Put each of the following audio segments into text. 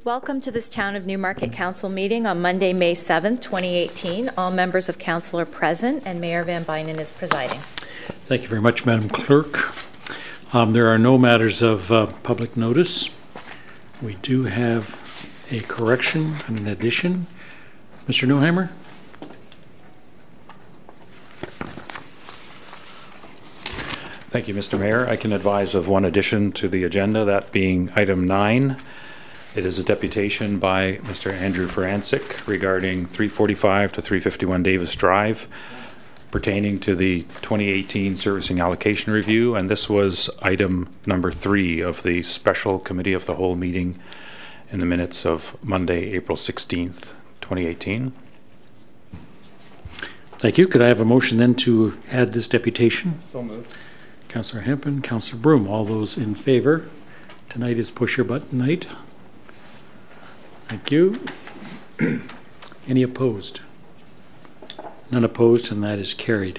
Welcome to this Town of Newmarket Council meeting on Monday, May 7th, 2018. All members of Council are present and Mayor Van Bynen is presiding. Thank you very much, Madam Clerk. There are no matters of public notice. We do have a correction and an addition. Mr. Neuheimer? Thank you, Mr. Mayor. I can advise of one addition to the agenda, that being item 9. It is a deputation by Mr. Andrew Farancic regarding 345 to 351 Davis Drive pertaining to the 2018 Servicing Allocation Review, and this was item number 3 of the Special Committee of the Whole meeting in the minutes of Monday, April 16th, 2018. Thank you. Could I have a motion then to add this deputation? So moved. Councillor Hempen, Councillor Broom, all those in favor? Tonight is push your button night. Thank you. Any opposed? None opposed, and that is carried.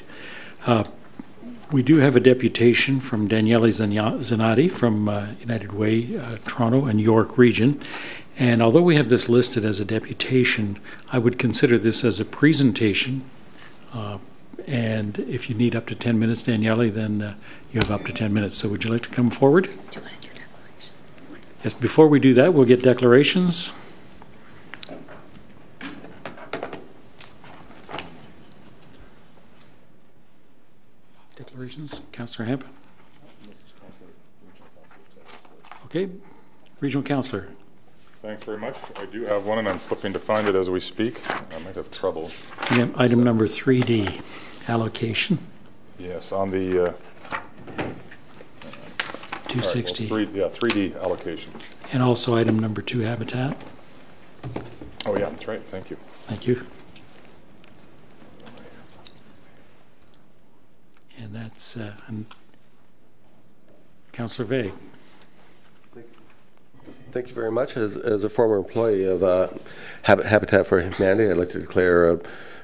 We do have a deputation from Daniele Zanatti from United Way, Toronto and York Region. And although we have this listed as a deputation, I would consider this as a presentation. And if you need up to 10 minutes, Daniele, then you have up to 10 minutes. So would you like to come forward? Do you want to do declarations? Yes, before we do that, we'll get declarations. Declarations, Councillor Hemp. Okay, Regional Councillor. Thanks very much. I do have one, and I'm flipping to find it as we speak. I might have trouble. Item number 3D, allocation. Yes, on the 260. Right, well, 3D allocation. And also item number 2, habitat. Oh yeah, that's right. Thank you. Thank you. And that's Councillor Vague. Thank you very much. As a former employee of Habitat for Humanity, I'd like to declare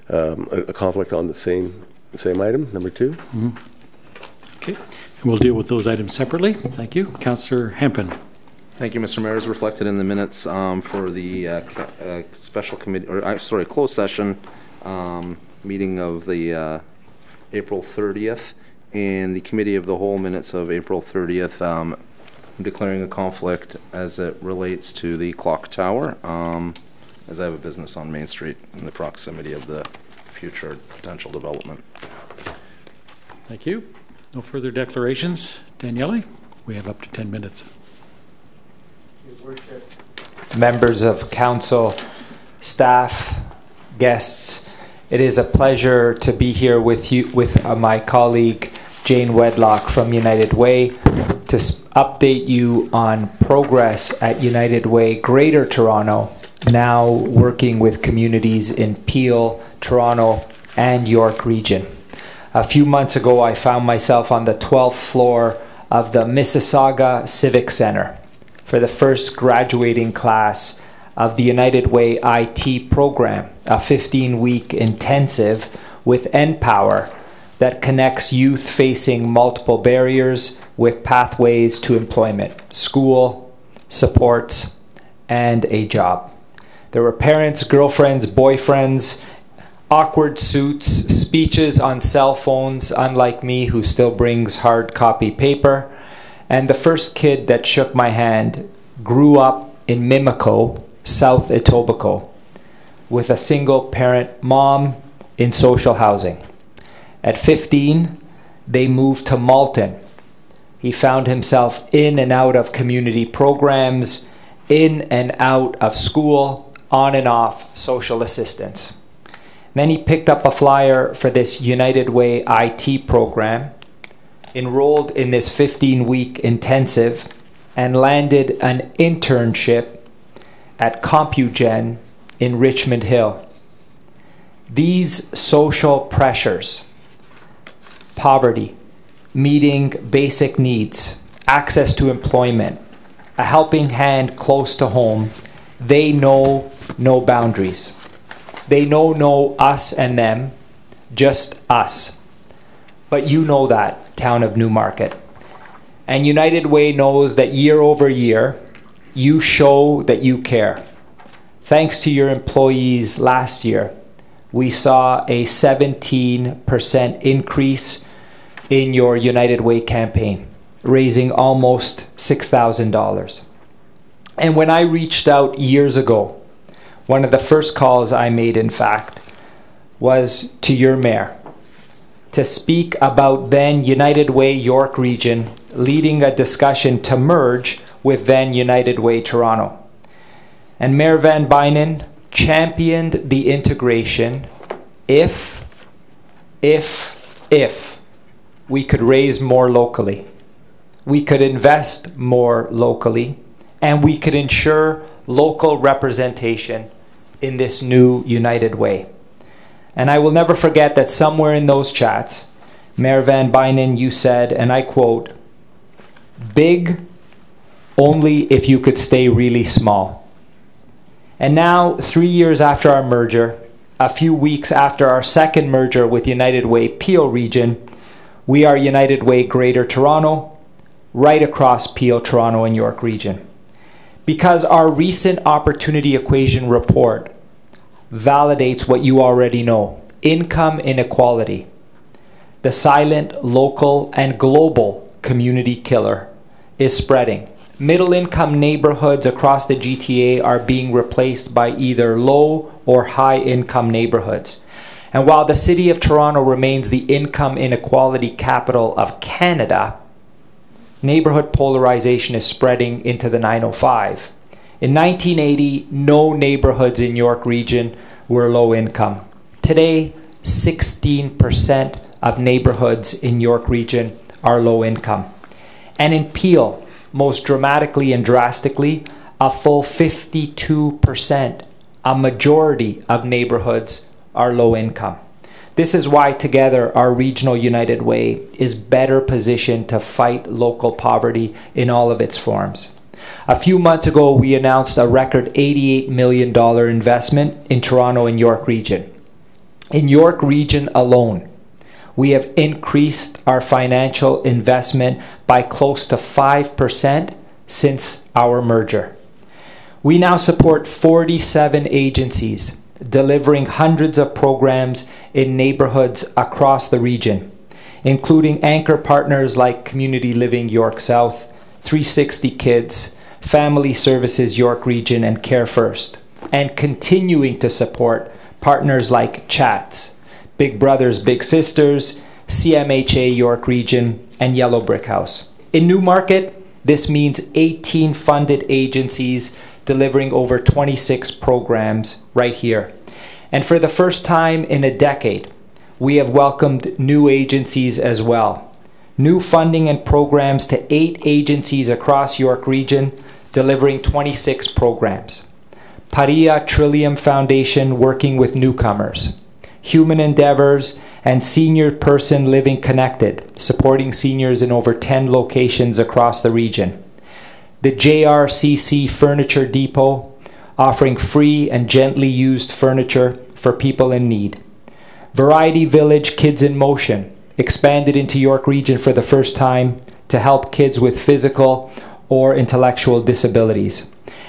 a conflict on the same item, number 2. Mm-hmm. Okay, and we'll deal with those items separately. Thank you. Councillor Hempen. Thank you, Mr. Mayor. As reflected in the minutes for the special committee, or sorry, closed session meeting of the April 30th, and the Committee of the Whole minutes of April 30th. I'm declaring a conflict as it relates to the clock tower, as I have a business on Main Street in the proximity of the future potential development. Thank you. No further declarations. Daniele, we have up to 10 minutes. Your Worship. Members of council, staff, guests, it is a pleasure to be here with you, with my colleague Jane Wedlock from United Way, to update you on progress at United Way Greater Toronto, now working with communities in Peel, Toronto, and York Region. A few months ago, I found myself on the 12th floor of the Mississauga Civic Center for the first graduating class of the United Way IT program, a 15-week intensive with NPower that connects youth facing multiple barriers with pathways to employment, school, supports, and a job. There were parents, girlfriends, boyfriends, awkward suits, speeches on cell phones, unlike me who still brings hard copy paper, and the first kid that shook my hand grew up in Mimico, South Etobicoke, with a single parent mom in social housing. At 15, they moved to Malton. He found himself in and out of community programs, in and out of school, on and off social assistance. Then he picked up a flyer for this United Way IT program, enrolled in this 15-week intensive, and landed an internship at CompuGen in Richmond Hill. These social pressures, poverty, meeting basic needs, access to employment, a helping hand close to home, they know no boundaries. They know no us and them, just us. But you know that, Town of Newmarket. And United Way knows that year over year, you show that you care. Thanks to your employees last year, we saw a 17% increase in your United Way campaign, raising almost $6,000. And when I reached out years ago, one of the first calls I made, in fact, was to your mayor to speak about then United Way York Region leading a discussion to merge with then United Way Toronto. And Mayor Van Bynen championed the integration if we could raise more locally, we could invest more locally, and we could ensure local representation in this new United Way. And I will never forget that somewhere in those chats, Mayor Van Bynen, you said, and I quote, "Big only if you could stay really small." And now, 3 years after our merger, a few weeks after our second merger with United Way Peel Region, we are United Way Greater Toronto, right across Peel, Toronto, and York Region. Because our recent Opportunity Equation report validates what you already know: income inequality, the silent, local, and global community killer, is spreading. Middle-income neighborhoods across the GTA are being replaced by either low or high-income neighborhoods. And while the city of Toronto remains the income inequality capital of Canada, neighborhood polarization is spreading into the 905. In 1980, no neighborhoods in York Region were low income. Today, 16% of neighborhoods in York Region are low income. And in Peel, most dramatically and drastically, a full 52%, a majority of neighborhoods are low income. This is why together our regional United Way is better positioned to fight local poverty in all of its forms. A few months ago, we announced a record $88 million investment in Toronto and York Region. In York Region alone, we have increased our financial investment by close to 5% since our merger. We now support 47 agencies, delivering hundreds of programs in neighborhoods across the region, including anchor partners like Community Living York South, 360 Kids, Family Services York Region, and Care First, and continuing to support partners like CHATS, Big Brothers Big Sisters, CMHA York Region, and Yellow Brick House. In Newmarket, this means 18 funded agencies delivering over 26 programs right here. And for the first time in a decade, we have welcomed new agencies as well. New funding and programs to 8 agencies across York Region, delivering 26 programs. Paria Trillium Foundation working with newcomers. Human Endeavors and Senior Person Living Connected, supporting seniors in over 10 locations across the region. The JRCC Furniture Depot, offering free and gently used furniture for people in need. Variety Village Kids in Motion, expanded into York Region for the first time to help kids with physical or intellectual disabilities.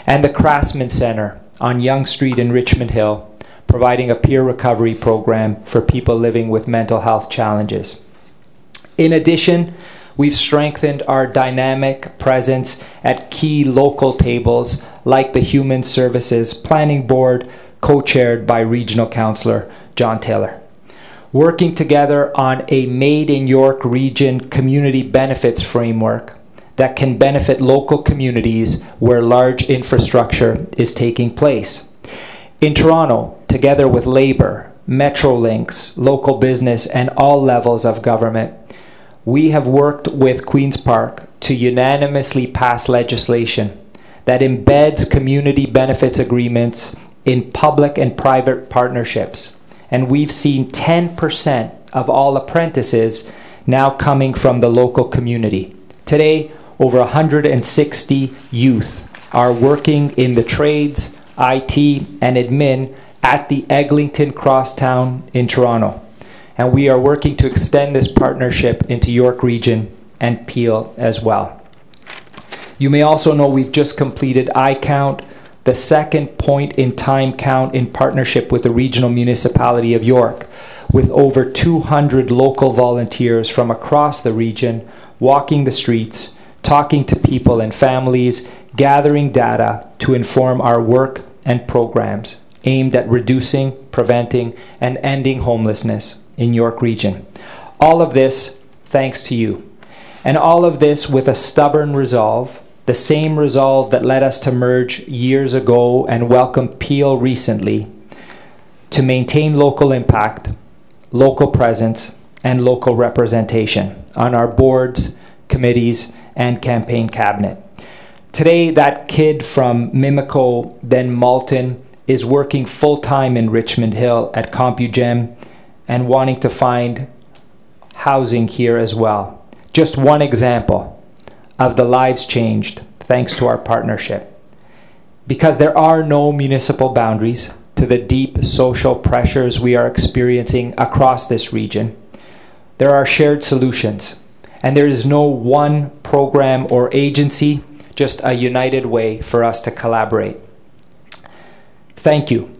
And the Craftsman Center on Yonge Street in Richmond Hill, providing a peer recovery program for people living with mental health challenges. In addition, we've strengthened our dynamic presence at key local tables like the Human Services Planning Board, co-chaired by Regional Councillor John Taylor. Working together on a Made in York Region community benefits framework that can benefit local communities where large infrastructure is taking place. In Toronto, together with Labour, Metrolinx, local business, and all levels of government, we have worked with Queen's Park to unanimously pass legislation that embeds community benefits agreements in public and private partnerships. And we've seen 10% of all apprentices now coming from the local community. Today, over 160 youth are working in the trades, IT, and admin at the Eglinton Crosstown in Toronto. And we are working to extend this partnership into York Region and Peel as well. You may also know we've just completed iCount, the second point-in-time count in partnership with the Regional Municipality of York, with over 200 local volunteers from across the region walking the streets, talking to people and families, gathering data to inform our work and programs aimed at reducing, preventing, and ending homelessness in York Region. All of this thanks to you. And all of this with a stubborn resolve, the same resolve that led us to merge years ago and welcome Peel recently, to maintain local impact, local presence, and local representation on our boards, committees, and campaign cabinet. Today, that kid from Mimico, then Malton, is working full-time in Richmond Hill at CompuGem and wanting to find housing here as well. Just one example of the lives changed thanks to our partnership. Because there are no municipal boundaries to the deep social pressures we are experiencing across this region, there are shared solutions, and there is no one program or agency, just a united way for us to collaborate. Thank you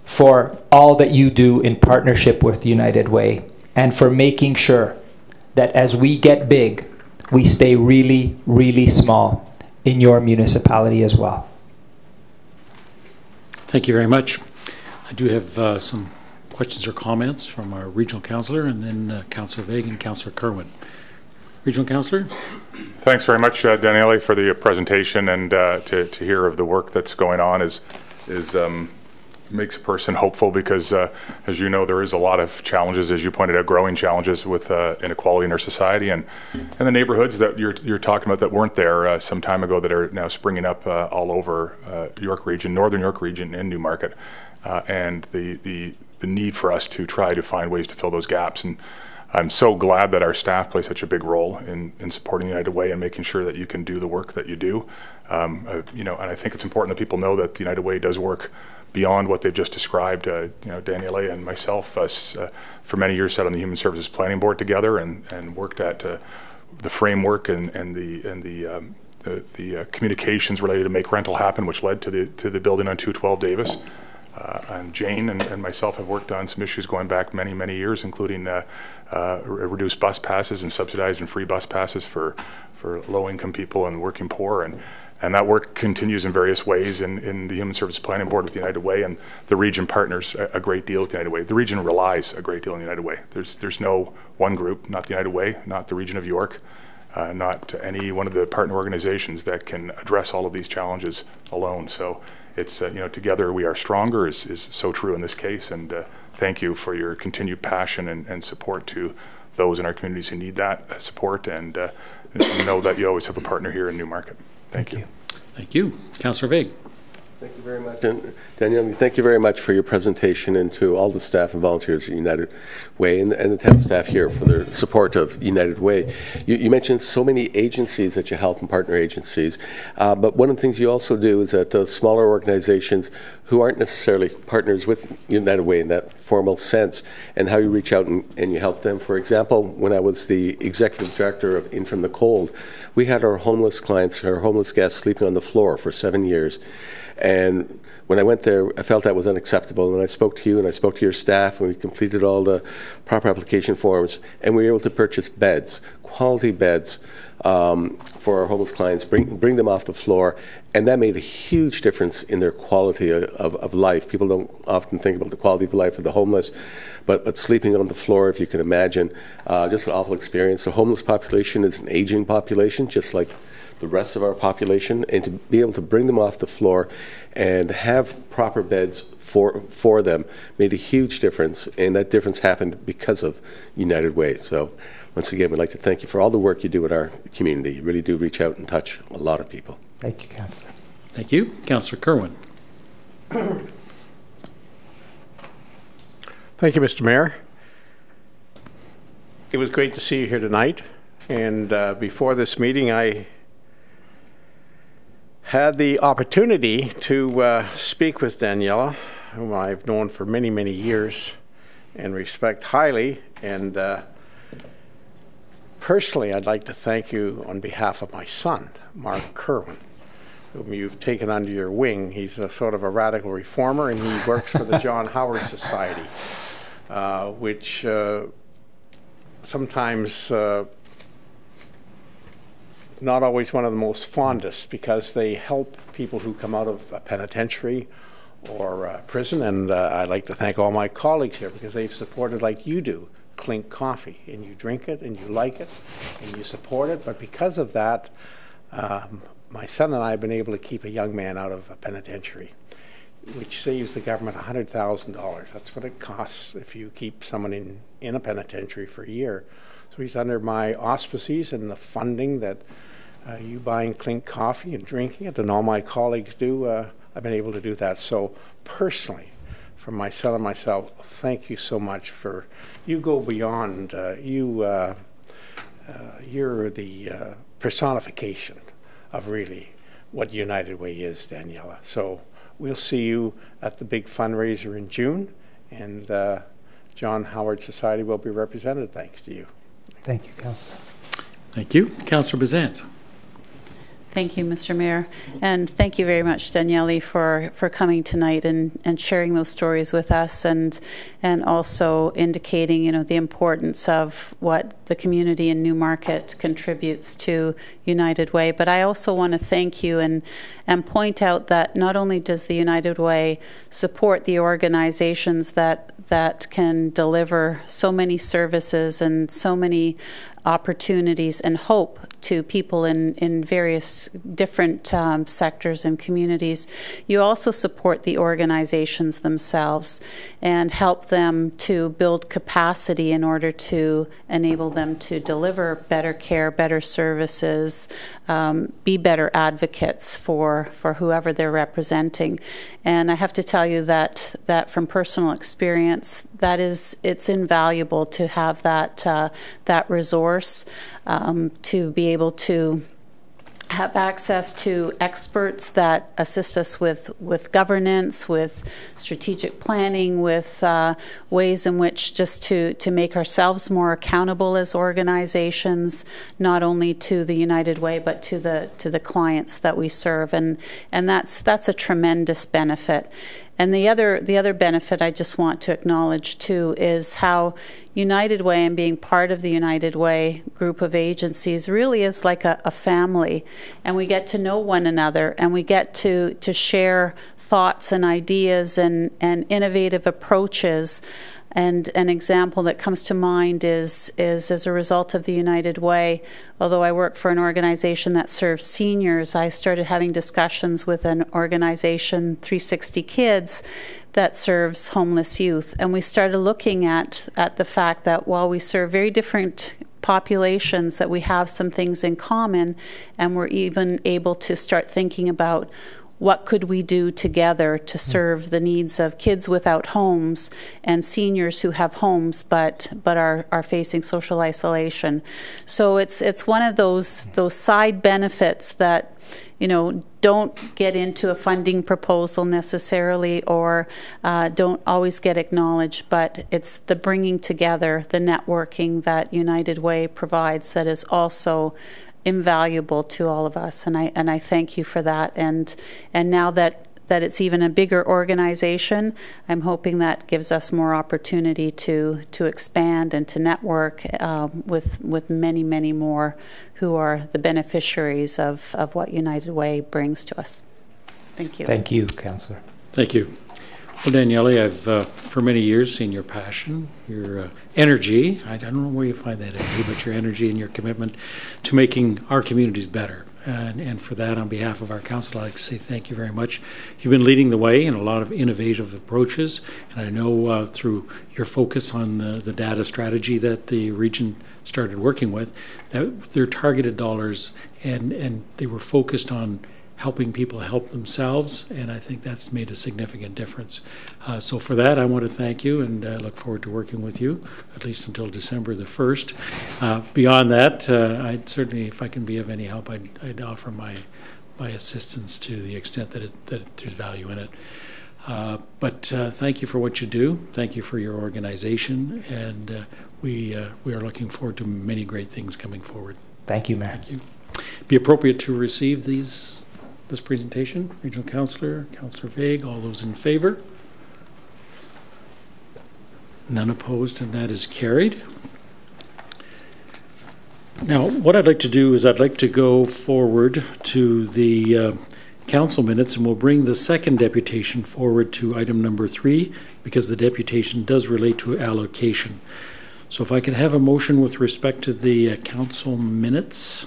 for all that you do in partnership with United Way, and for making sure that as we get big, we stay really, really small in your municipality as well. Thank you very much. I do have some questions or comments from our regional councillor, and then Councillor Vague and Councillor Kerwin. Regional councillor. Thanks very much, Daniele, for the presentation, and to hear of the work that's going on is makes a person hopeful, because as you know, there is a lot of challenges, as you pointed out, growing challenges with inequality in our society, and the neighborhoods that you're talking about that weren't there some time ago that are now springing up all over York Region, Northern York Region, and Newmarket, and the need for us to try to find ways to fill those gaps. And I'm so glad that our staff play such a big role in supporting United Way and making sure that you can do the work that you do. You know, and I think it's important that people know that the United Way does work beyond what they've just described. You know, Daniele and myself, for many years, sat on the Human Services Planning Board together and worked at the framework and the communications related to Make Rental Happen, which led to the building on 212 Davis. And Jane and myself have worked on some issues going back many, many years, including reduced bus passes and subsidized and free bus passes for low-income people and working poor. And that work continues in various ways in the Human Services Planning Board with United Way, and the region partners a great deal with United Way. The region relies a great deal on United Way. There's no one group, not the United Way, not the region of York, not any one of the partner organizations that can address all of these challenges alone. So it's, you know, together we are stronger is so true in this case, and thank you for your continued passion and support to those in our communities who need that support, and know that you always have a partner here in Newmarket. Thank you. Thank you. Councillor Vague. Thank you very much. And Danielle, thank you very much for your presentation, and to all the staff and volunteers at United Way and the town staff here for their support of United Way. You mentioned so many agencies that you help, and partner agencies, but one of the things you also do is that smaller organizations who aren't necessarily partners with United Way in that formal sense, and how you reach out and you help them. For example, when I was the executive director of In From the Cold, we had our homeless clients, our homeless guests, sleeping on the floor for 7 years. And when I went there, I felt that was unacceptable. And I spoke to you and I spoke to your staff, and we completed all the proper application forms, and we were able to purchase beds, quality beds, for our homeless clients, bring them off the floor. And that made a huge difference in their quality of life. People don't often think about the quality of life of the homeless, but sleeping on the floor, if you can imagine, just an awful experience. The homeless population is an aging population, just like the rest of our population, and to be able to bring them off the floor and have proper beds for them made a huge difference, and that difference happened because of United Way. So once again, we'd like to thank you for all the work you do in our community. You really do reach out and touch a lot of people. Thank you, Councillor. Thank you. Councillor Kerwin. Thank you, Mr. Mayor. It was great to see you here tonight, and before this meeting I had the opportunity to speak with Daniela, whom I've known for many, many years and respect highly. And personally, I'd like to thank you on behalf of my son, Mark Kerwin, whom you've taken under your wing. He's a sort of a radical reformer, and he works for the John Howard Society, which sometimes not always one of the most fondest, because they help people who come out of a penitentiary or prison. And I'd like to thank all my colleagues here, because they've supported, like you do, Clink Coffee, and you drink it and you like it and you support it. But because of that, my son and I have been able to keep a young man out of a penitentiary, which saves the government $100,000. That's what it costs if you keep someone in a penitentiary for a year. So he's under my auspices, and the funding that you buying Clink Coffee and drinking it, and all my colleagues do, I've been able to do that. So personally, from my son and myself, thank you so much for, you go beyond, you're the personification of really what United Way is, Daniela. So we'll see you at the big fundraiser in June, and John Howard Society will be represented thanks to you. Thank you, Councillor. Thank you. Councillor Bazant. Thank you, Mr. Mayor. And thank you very much, Daniele, for coming tonight and sharing those stories with us, and also indicating, the importance of what the community in Newmarket contributes to United Way. But I also want to thank you and point out that not only does the United Way support the organizations that can deliver so many services and so many opportunities and hope to people in various different sectors and communities, you also support the organizations themselves and help them to build capacity in order to enable them to deliver better care, better services, be better advocates for whoever they're representing. And I have to tell you that from personal experience, it's invaluable to have that resource, to be able to have access to experts that assist us with governance, with strategic planning, with ways in which just to make ourselves more accountable as organizations, not only to the United Way but to the clients that we serve, and that's a tremendous benefit. And the other benefit I just want to acknowledge too is how United Way and being part of the United Way group of agencies really is like a family, and we get to know one another, and we get to share thoughts and ideas and innovative approaches. And an example that comes to mind is as a result of the United Way, although I work for an organization that serves seniors, I started having discussions with an organization, 360 Kids, that serves homeless youth. And we started looking at the fact that while we serve very different populations, that we have some things in common, and we're even able to start thinking about what could we do together to serve the needs of kids without homes and seniors who have homes but are facing social isolation. So it's one of those side benefits that don't get into a funding proposal necessarily, or don't always get acknowledged, but it's the bringing together, the networking that United Way provides that is also invaluable to all of us, and I thank you for that. And now that it's even a bigger organization, I'm hoping that gives us more opportunity to expand and to network with many, many more who are the beneficiaries of what United Way brings to us. Thank you. Thank you, Councillor. Thank you. Well, Daniele, I've for many years seen your passion, your energy. I don't know where you find that energy, but your energy and your commitment to making our communities better. And for that, on behalf of our council, I'd like to say thank you very much. You've been leading the way in a lot of innovative approaches, and I know through your focus on the data strategy that the region started working with, that they're targeted dollars, and they were focused on helping people help themselves, and I think that's made a significant difference. So for that, I want to thank you, and I look forward to working with you, at least until December the 1st. Beyond that, I'd certainly, if I can be of any help, I'd offer my assistance to the extent that there's value in it. But thank you for what you do. Thank you for your organization, and we are looking forward to many great things coming forward. Thank you, Mayor. Thank you. be appropriate to receive this presentation? Regional Councillor, Councillor Vague, all those in favor? None opposed, and that is carried. Now, what I'd like to do is I'd like to go forward to the council minutes, and we'll bring the second deputation forward to item number 3, because the deputation does relate to allocation. So if I could have a motion with respect to the council minutes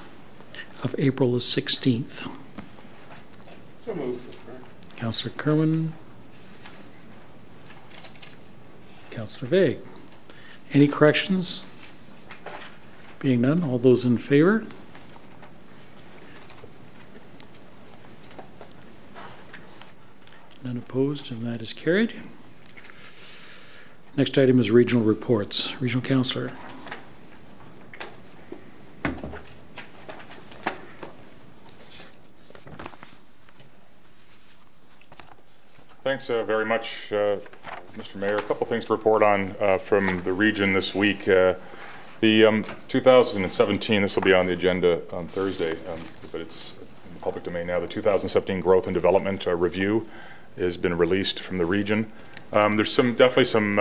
of April the 16th. So moved. Councillor Kerwin. Councillor Vague. Any corrections? Being none, all those in favor? None opposed, and that is carried. Next item is regional reports. Regional Councillor. Thanks very much, Mr. Mayor. A couple things to report on from the region this week. The 2017, this will be on the agenda on Thursday, but it's in the public domain now. The 2017 Growth and Development Review has been released from the region. There's definitely some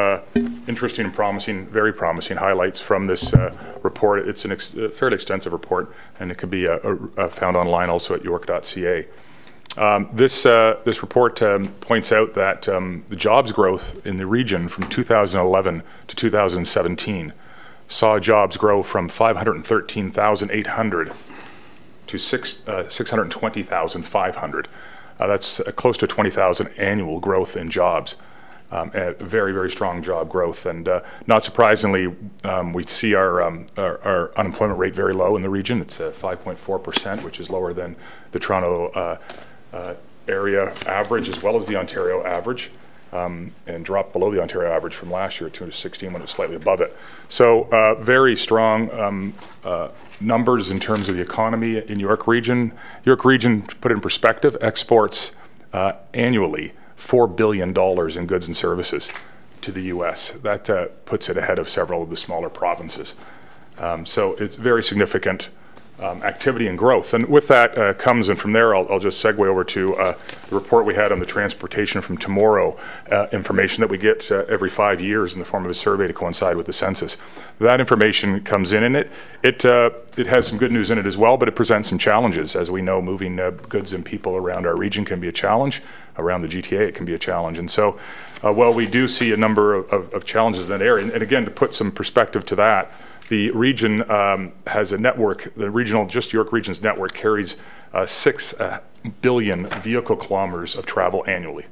interesting and promising, very promising highlights from this report. It's a fairly extensive report, and it can be found online also at york.ca. This report points out that the jobs growth in the region from 2011 to 2017 saw jobs grow from 513,800 to 620,500. That's close to 20,000 annual growth in jobs. Very, very strong job growth, and not surprisingly, we see our unemployment rate very low in the region. It's 5.4%, which is lower than the Toronto area average as well as the Ontario average, and dropped below the Ontario average from last year, 2016, when it was slightly above it. So very strong numbers in terms of the economy in York Region. York Region, to put it in perspective, exports annually $4 billion in goods and services to the U.S. That puts it ahead of several of the smaller provinces. So it's very significant activity and growth. And with that comes, and from there I'll just segue over to the report we had on the transportation from tomorrow, information that we get every 5 years in the form of a survey to coincide with the census. That information comes in, and it has some good news in it as well, but it presents some challenges. As we know, moving goods and people around our region can be a challenge. Around the GTA, it can be a challenge. And so, while we do see a number of challenges in that area, and again, to put some perspective to that, the region has a network, the regional, just York Region's network carries 6 billion vehicle kilometers of travel annually.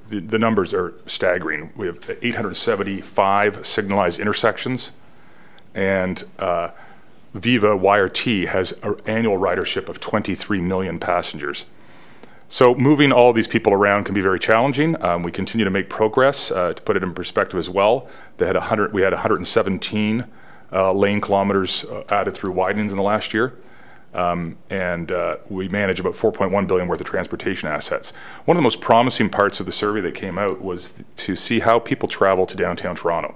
The numbers are staggering. We have 875 signalized intersections, and Viva YRT has an annual ridership of 23 million passengers. So moving all these people around can be very challenging. We continue to make progress. To put it in perspective as well, we had 117 lane kilometers added through widenings in the last year. And we manage about $4.1 billion worth of transportation assets. One of the most promising parts of the survey that came out was to see how people travel to downtown Toronto.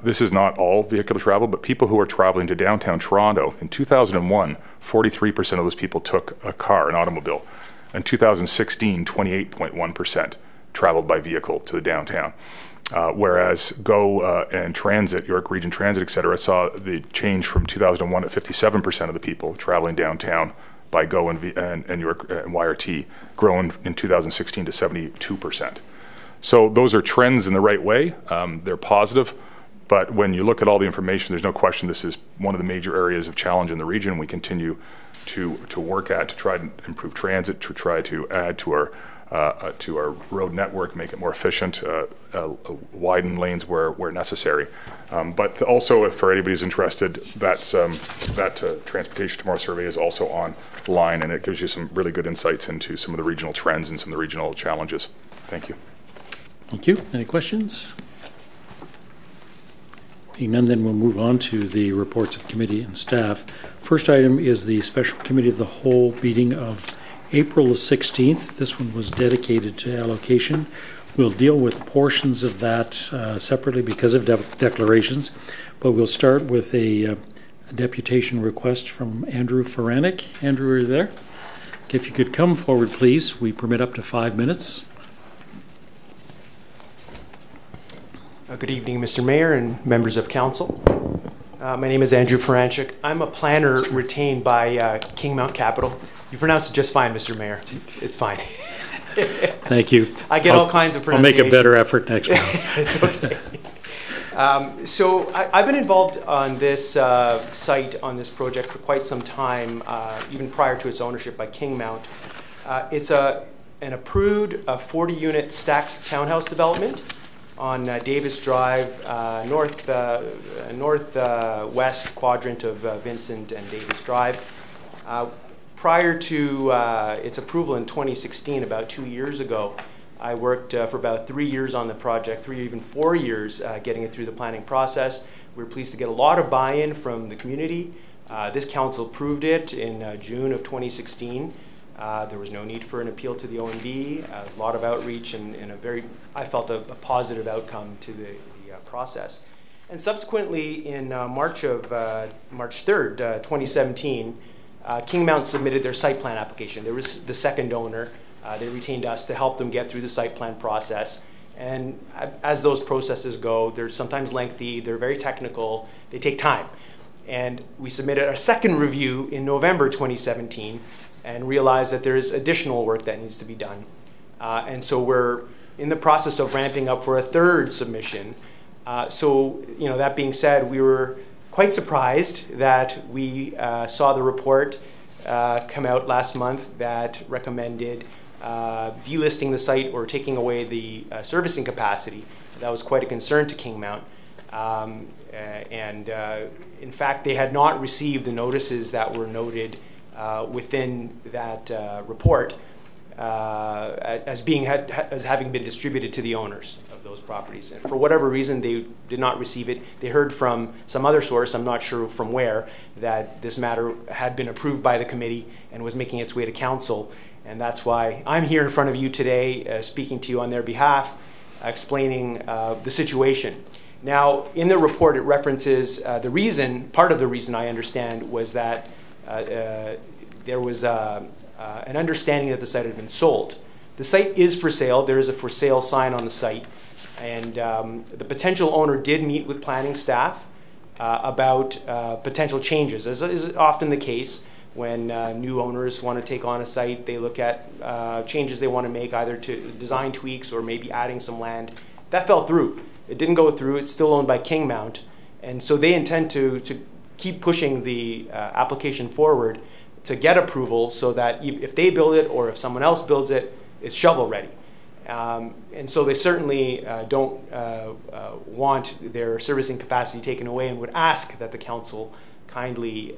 This is not all vehicular travel, but people who are traveling to downtown Toronto. In 2001, 43% of those people took a car, an automobile. In 2016, 28.1% traveled by vehicle to the downtown. Whereas GO and Transit, York Region Transit, et cetera, saw the change from 2001 at 57% of the people traveling downtown by GO and York and YRT, growing in 2016 to 72%. So those are trends in the right way. They're positive, but when you look at all the information, there's no question this is one of the major areas of challenge in the region. We continue to work at to try to improve transit, to try to add to our road network, make it more efficient, widen lanes where necessary. But also, if for anybody who's interested, that Transportation Tomorrow survey is also online, and it gives you some really good insights into some of the regional trends and some of the regional challenges. Thank you. Thank you. Any questions? Being none, then we'll move on to the reports of committee and staff. First item is the Special Committee of the Whole meeting of April the 16th. This one was dedicated to allocation. We'll deal with portions of that separately because of declarations, but we'll start with a a deputation request from Andrew Faranek. Andrew, are you there? If you could come forward, please. We permit up to 5 minutes. Good evening, Mr. Mayor and members of council. My name is Andrew Faranek. I'm a planner retained by Kingmount Capital. You pronounced it just fine, Mr. Mayor. It's fine. Thank you. I get all kinds of pronunciations. I'll make a better effort next time. It's okay. So I've been involved on this site, on this project for quite some time, even prior to its ownership by Kingmount. It's an approved 40-unit stacked townhouse development on Davis Drive, northwest quadrant of Vincent and Davis Drive. Prior to its approval in 2016, about 2 years ago, I worked for about 3 years on the project, 3 or even 4 years getting it through the planning process. We were pleased to get a lot of buy-in from the community. This council approved it in June of 2016. There was no need for an appeal to the OMB, a lot of outreach, and a very, I felt, a positive outcome to the process. And subsequently, in March 3rd, 2017, Kingmount submitted their site plan application. There was the second owner. They retained us to help them get through the site plan process. And as those processes go, they're sometimes lengthy, they're very technical, they take time. And we submitted our second review in November 2017 and realized that there's additional work that needs to be done. And so we're in the process of ramping up for a third submission. So, you know, that being said, we were quite surprised that we saw the report come out last month that recommended delisting the site or taking away the servicing capacity. That was quite a concern to Kingmount. In fact, they had not received the notices that were noted within that report as having been distributed to the owners of those properties. And for whatever reason, they did not receive it. They heard from some other source, I'm not sure from where, that this matter had been approved by the committee and was making its way to council. And that's why I'm here in front of you today, speaking to you on their behalf, explaining the situation. Now, in the report, it references the reason, part of the reason I understand was that there was an understanding that the site had been sold. The site is for sale. There is a for sale sign on the site. And the potential owner did meet with planning staff about potential changes. As is often the case, when new owners want to take on a site, they look at changes they want to make, either to design tweaks or maybe adding some land. That fell through. It didn't go through. It's still owned by Kingmount. And so they intend to keep pushing the application forward to get approval so that if they build it or if someone else builds it, it's shovel ready. And so they certainly don't want their servicing capacity taken away and would ask that the council kindly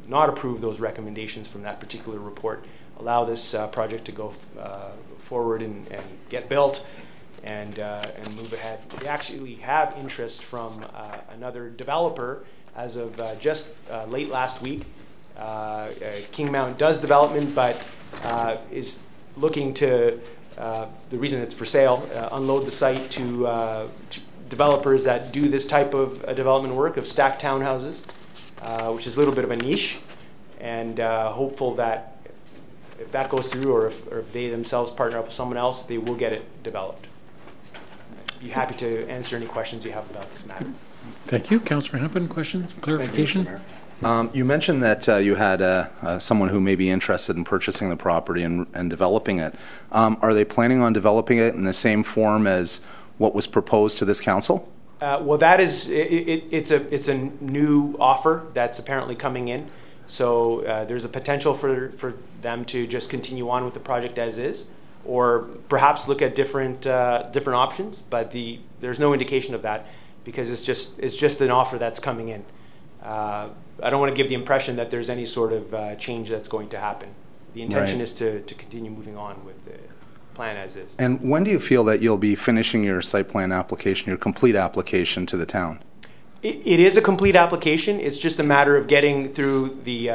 not approve those recommendations from that particular report, allow this project to go forward and get built and move ahead. We actually have interest from another developer as of just late last week. Kingmount does development, but is looking to, the reason it's for sale, unload the site to developers that do this type of development work of stacked townhouses, which is a little bit of a niche, and hopeful that if that goes through or if they themselves partner up with someone else, they will get it developed. I'd be happy to answer any questions you have about this matter. Thank you. Councillor Hempel, questions, clarification? You mentioned that you had someone who may be interested in purchasing the property and developing it. Are they planning on developing it in the same form as what was proposed to this council? Well, that is, it's a new offer that's apparently coming in. So there's a potential for them to just continue on with the project as is, or perhaps look at different options. But there's no indication of that because it's just an offer that's coming in. I don't want to give the impression that there's any sort of change that's going to happen. The intention is to continue moving on with the plan as is. And when do you feel that you'll be finishing your site plan application, your complete application to the town? It is a complete application. It's just a matter of getting through the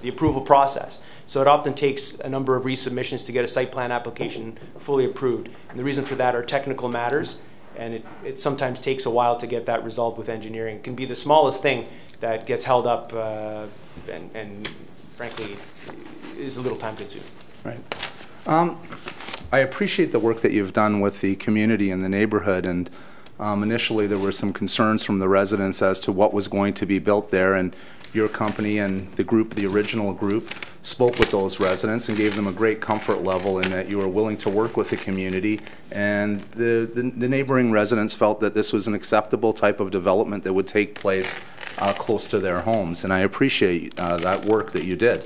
approval process. So it often takes a number of resubmissions to get a site plan application fully approved. And the reason for that are technical matters, and it sometimes takes a while to get that resolved with engineering. It can be the smallest thing that gets held up and frankly is a little time consuming. Right. I appreciate the work that you've done with the community and the neighborhood, and initially there were some concerns from the residents as to what was going to be built there, and your company and the group, the original group, spoke with those residents and gave them a great comfort level in that you were willing to work with the community, and the neighboring residents felt that this was an acceptable type of development that would take place close to their homes, and I appreciate that work that you did.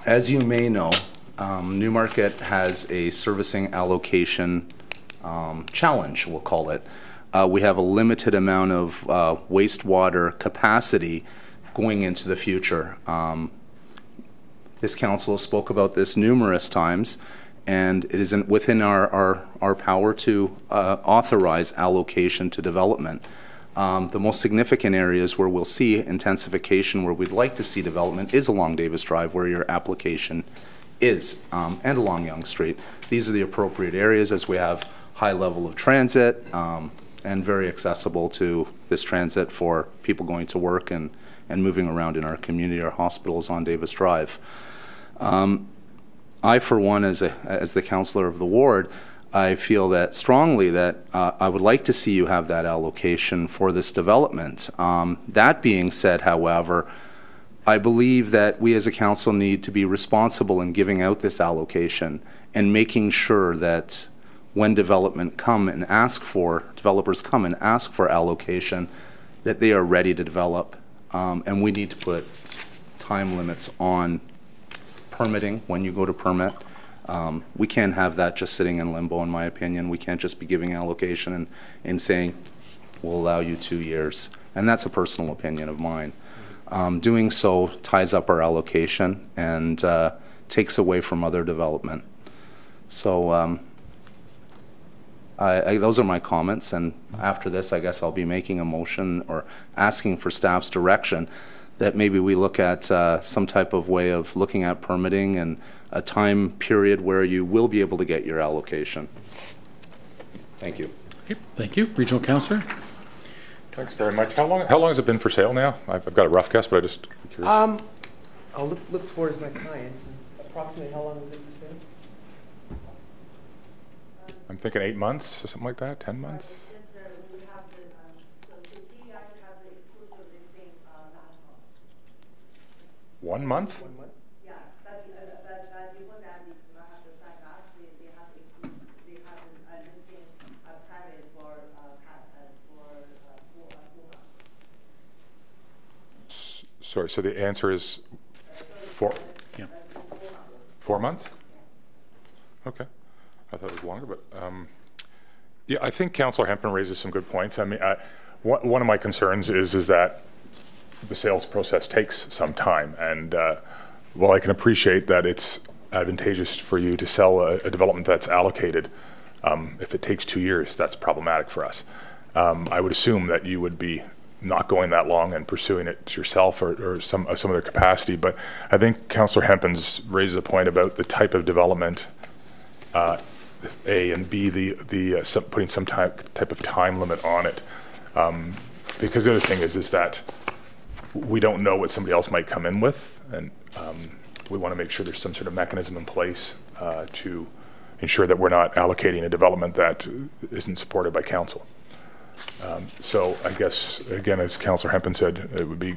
As you may know, Newmarket has a servicing allocation challenge, we'll call it. We have a limited amount of wastewater capacity going into the future. This council spoke about this numerous times, and it isn't within our power to authorize allocation to development. The most significant areas where we'll see intensification, where we'd like to see development, is along Davis Drive, where your application is, and along Yonge Street. These are the appropriate areas, as we have high level of transit and very accessible to this transit for people going to work and moving around in our community. Our hospitals on Davis Drive. I, for one, as the councillor of the ward, I feel that strongly that I would like to see you have that allocation for this development. That being said, however, I believe that we as a council need to be responsible in giving out this allocation and making sure that when developers come and ask for allocation, that they are ready to develop. And we need to put time limits on permitting when you go to permit. We can't have that just sitting in limbo, in my opinion. We can't just be giving allocation and saying, we'll allow you 2 years. And that's a personal opinion of mine. Doing so ties up our allocation and takes away from other development. So those are my comments, and after this I guess I'll be making a motion or asking for staff's direction that maybe we look at some type of way of looking at permitting and a time period where you will be able to get your allocation. Thank you. Okay, thank you. Regional Councillor. Thanks very much. How long has it been for sale now? I've got a rough guess, but I just curious. I'll look towards my clients. Approximately how long was it for sale? I'm thinking 8 months or something like that, 10 months. Yes, sir. We have the, so you guys have the exclusive listing last month. 1 month? 1 month? Yeah, but before that, we have the site back. They have the exclusive, they have a listing private for 4 months. Sorry, so the answer is 4 months? Okay. I thought it was longer, but yeah, I think Councillor Hempin raises some good points. I mean, one of my concerns is that the sales process takes some time, and while I can appreciate that it's advantageous for you to sell a development that's allocated, if it takes 2 years, that's problematic for us. I would assume that you would be not going that long and pursuing it yourself or some other capacity, but I think Councillor Hempin's raises a point about the type of development, A, and B, putting some type of time limit on it. Because the other thing is that we don't know what somebody else might come in with, and we want to make sure there's some sort of mechanism in place to ensure that we're not allocating a development that isn't supported by council. So I guess, again, as Councillor Hempin said, it would be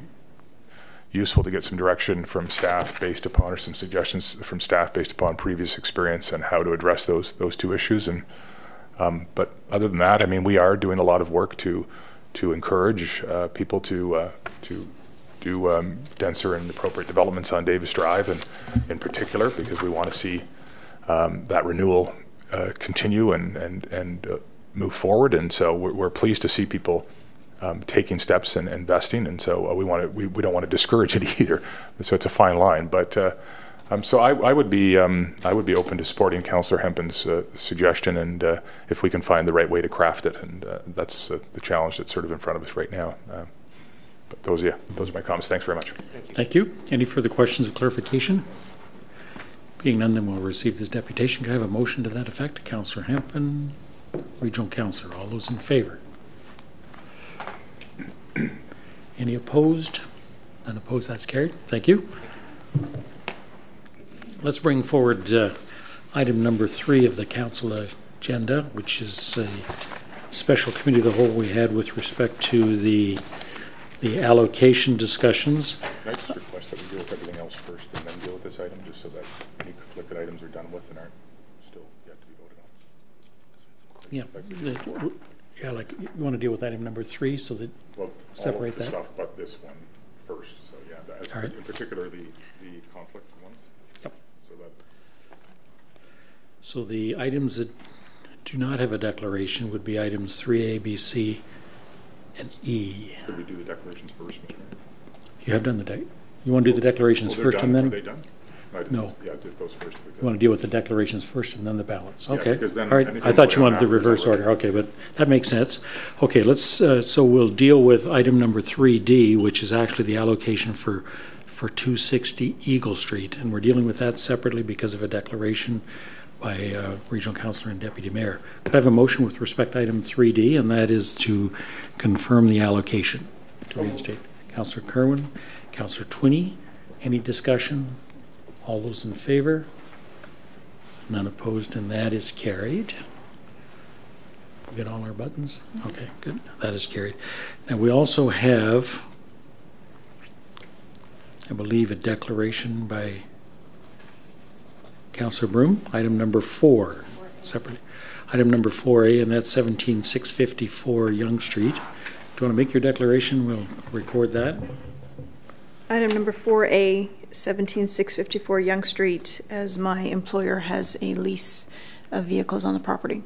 useful to get some direction from staff based upon, or some suggestions from staff based upon previous experience and how to address those two issues. And but other than that, I mean, we are doing a lot of work to encourage people to do denser and appropriate developments on Davis Drive, and in particular because we want to see that renewal continue and move forward. And so we're pleased to see people taking steps and investing, and so we don't want to discourage it either. So it's a fine line, but so I would be open to supporting Councillor Hempin's suggestion, and if we can find the right way to craft it, and that's the challenge that's sort of in front of us right now. But those are my comments. Thanks very much. Thank you. Any further questions of clarification? Being none, then we'll receive this deputation. Can I have a motion to that effect? Councillor Hempin, Regional Councillor. All those in favour? Any opposed? None opposed, that's carried. Thank you. Let's bring forward item number 3 of the council agenda, which is a special committee of the whole we had with respect to the allocation discussions. Can I just request that we deal with everything else first and then deal with this item, just so that any conflicted items are done with and aren't still yet to be voted on? Yeah, like you want to deal with item number 3 so that separate all of the that? stuff but this one first. So yeah, All right. in particular the conflict ones. Yep. So So the items that do not have a declaration would be items 3A, B, C, and E. could we do the declarations first, Mr. Mayor? You have done you want to do the declarations they're first done. and then? Are they done? No. Yeah, I did those first. You want to deal with the declarations first and then the ballots? Yeah, Okay. because then All right. anything I thought you going wanted the after reverse is already- order. Okay, but that makes sense. Okay, let's. So we'll deal with item number 3D, which is actually the allocation for 260 Eagle Street, and we're dealing with that separately because of a declaration by Regional Councillor and Deputy Mayor. Could I have a motion with respect to item 3D, and that is to confirm the allocation to reinstate? Councillor Kerwin, Councillor Twinney. Any discussion? All those in favor? None opposed, and that is carried. We got all our buttons? Okay, good. That is carried. Now, we also have, I believe, a declaration by Councillor Broom, item number 4, separately. Item number 4A, and that's 17654 Yonge Street. Do you want to make your declaration? We'll record that. Item number 4A, 17654 Yonge Street, as my employer has a lease of vehicles on the property.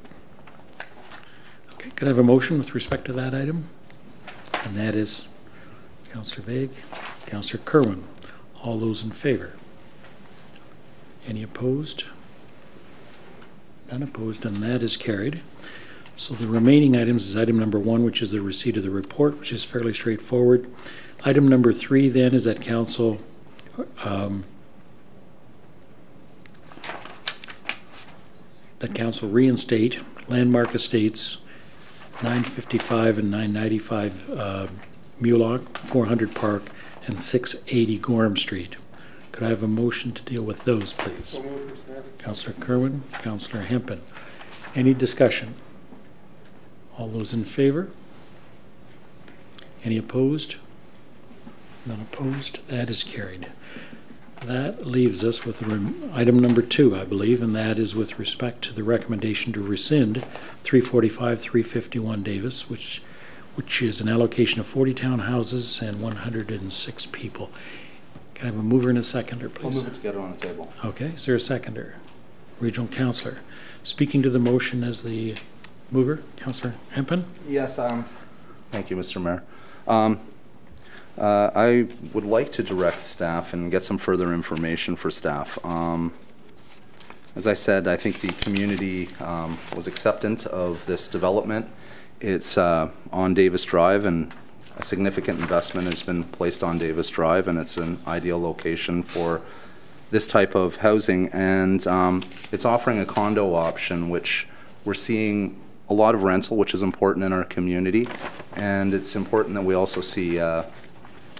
Okay, could I have a motion with respect to that item? And that is Councillor Vague, Councillor Kerwin. All those in favor? Any opposed? None opposed, and that is carried. So the remaining items is item number 1, which is the receipt of the report, which is fairly straightforward. Item number 3 then is that council reinstate Landmark Estates 955 and 995 Mulock, 400 Park, and 680 Gorham Street. Could I have a motion to deal with those, please? Councillor Kerwin, Councillor Hempin. Any discussion? All those in favor? Any opposed? None opposed. That is carried. That leaves us with item number 2, I believe, and that is with respect to the recommendation to rescind 345-351 Davis, which is an allocation of 40 townhouses and 106 people. Can I have a mover and a seconder, please? We'll move it together on the table. Okay. Is there a seconder? Regional Councillor. Speaking to the motion as the mover, Councillor Hempin? Yes. Thank you, Mr. Mayor. I would like to direct staff and get some further information for staff. As I said, I think the community was acceptant of this development. It's on Davis Drive, and a significant investment has been placed on Davis Drive, and it's an ideal location for this type of housing. And it's offering a condo option, which we're seeing a lot of rental, which is important in our community. And it's important that we also see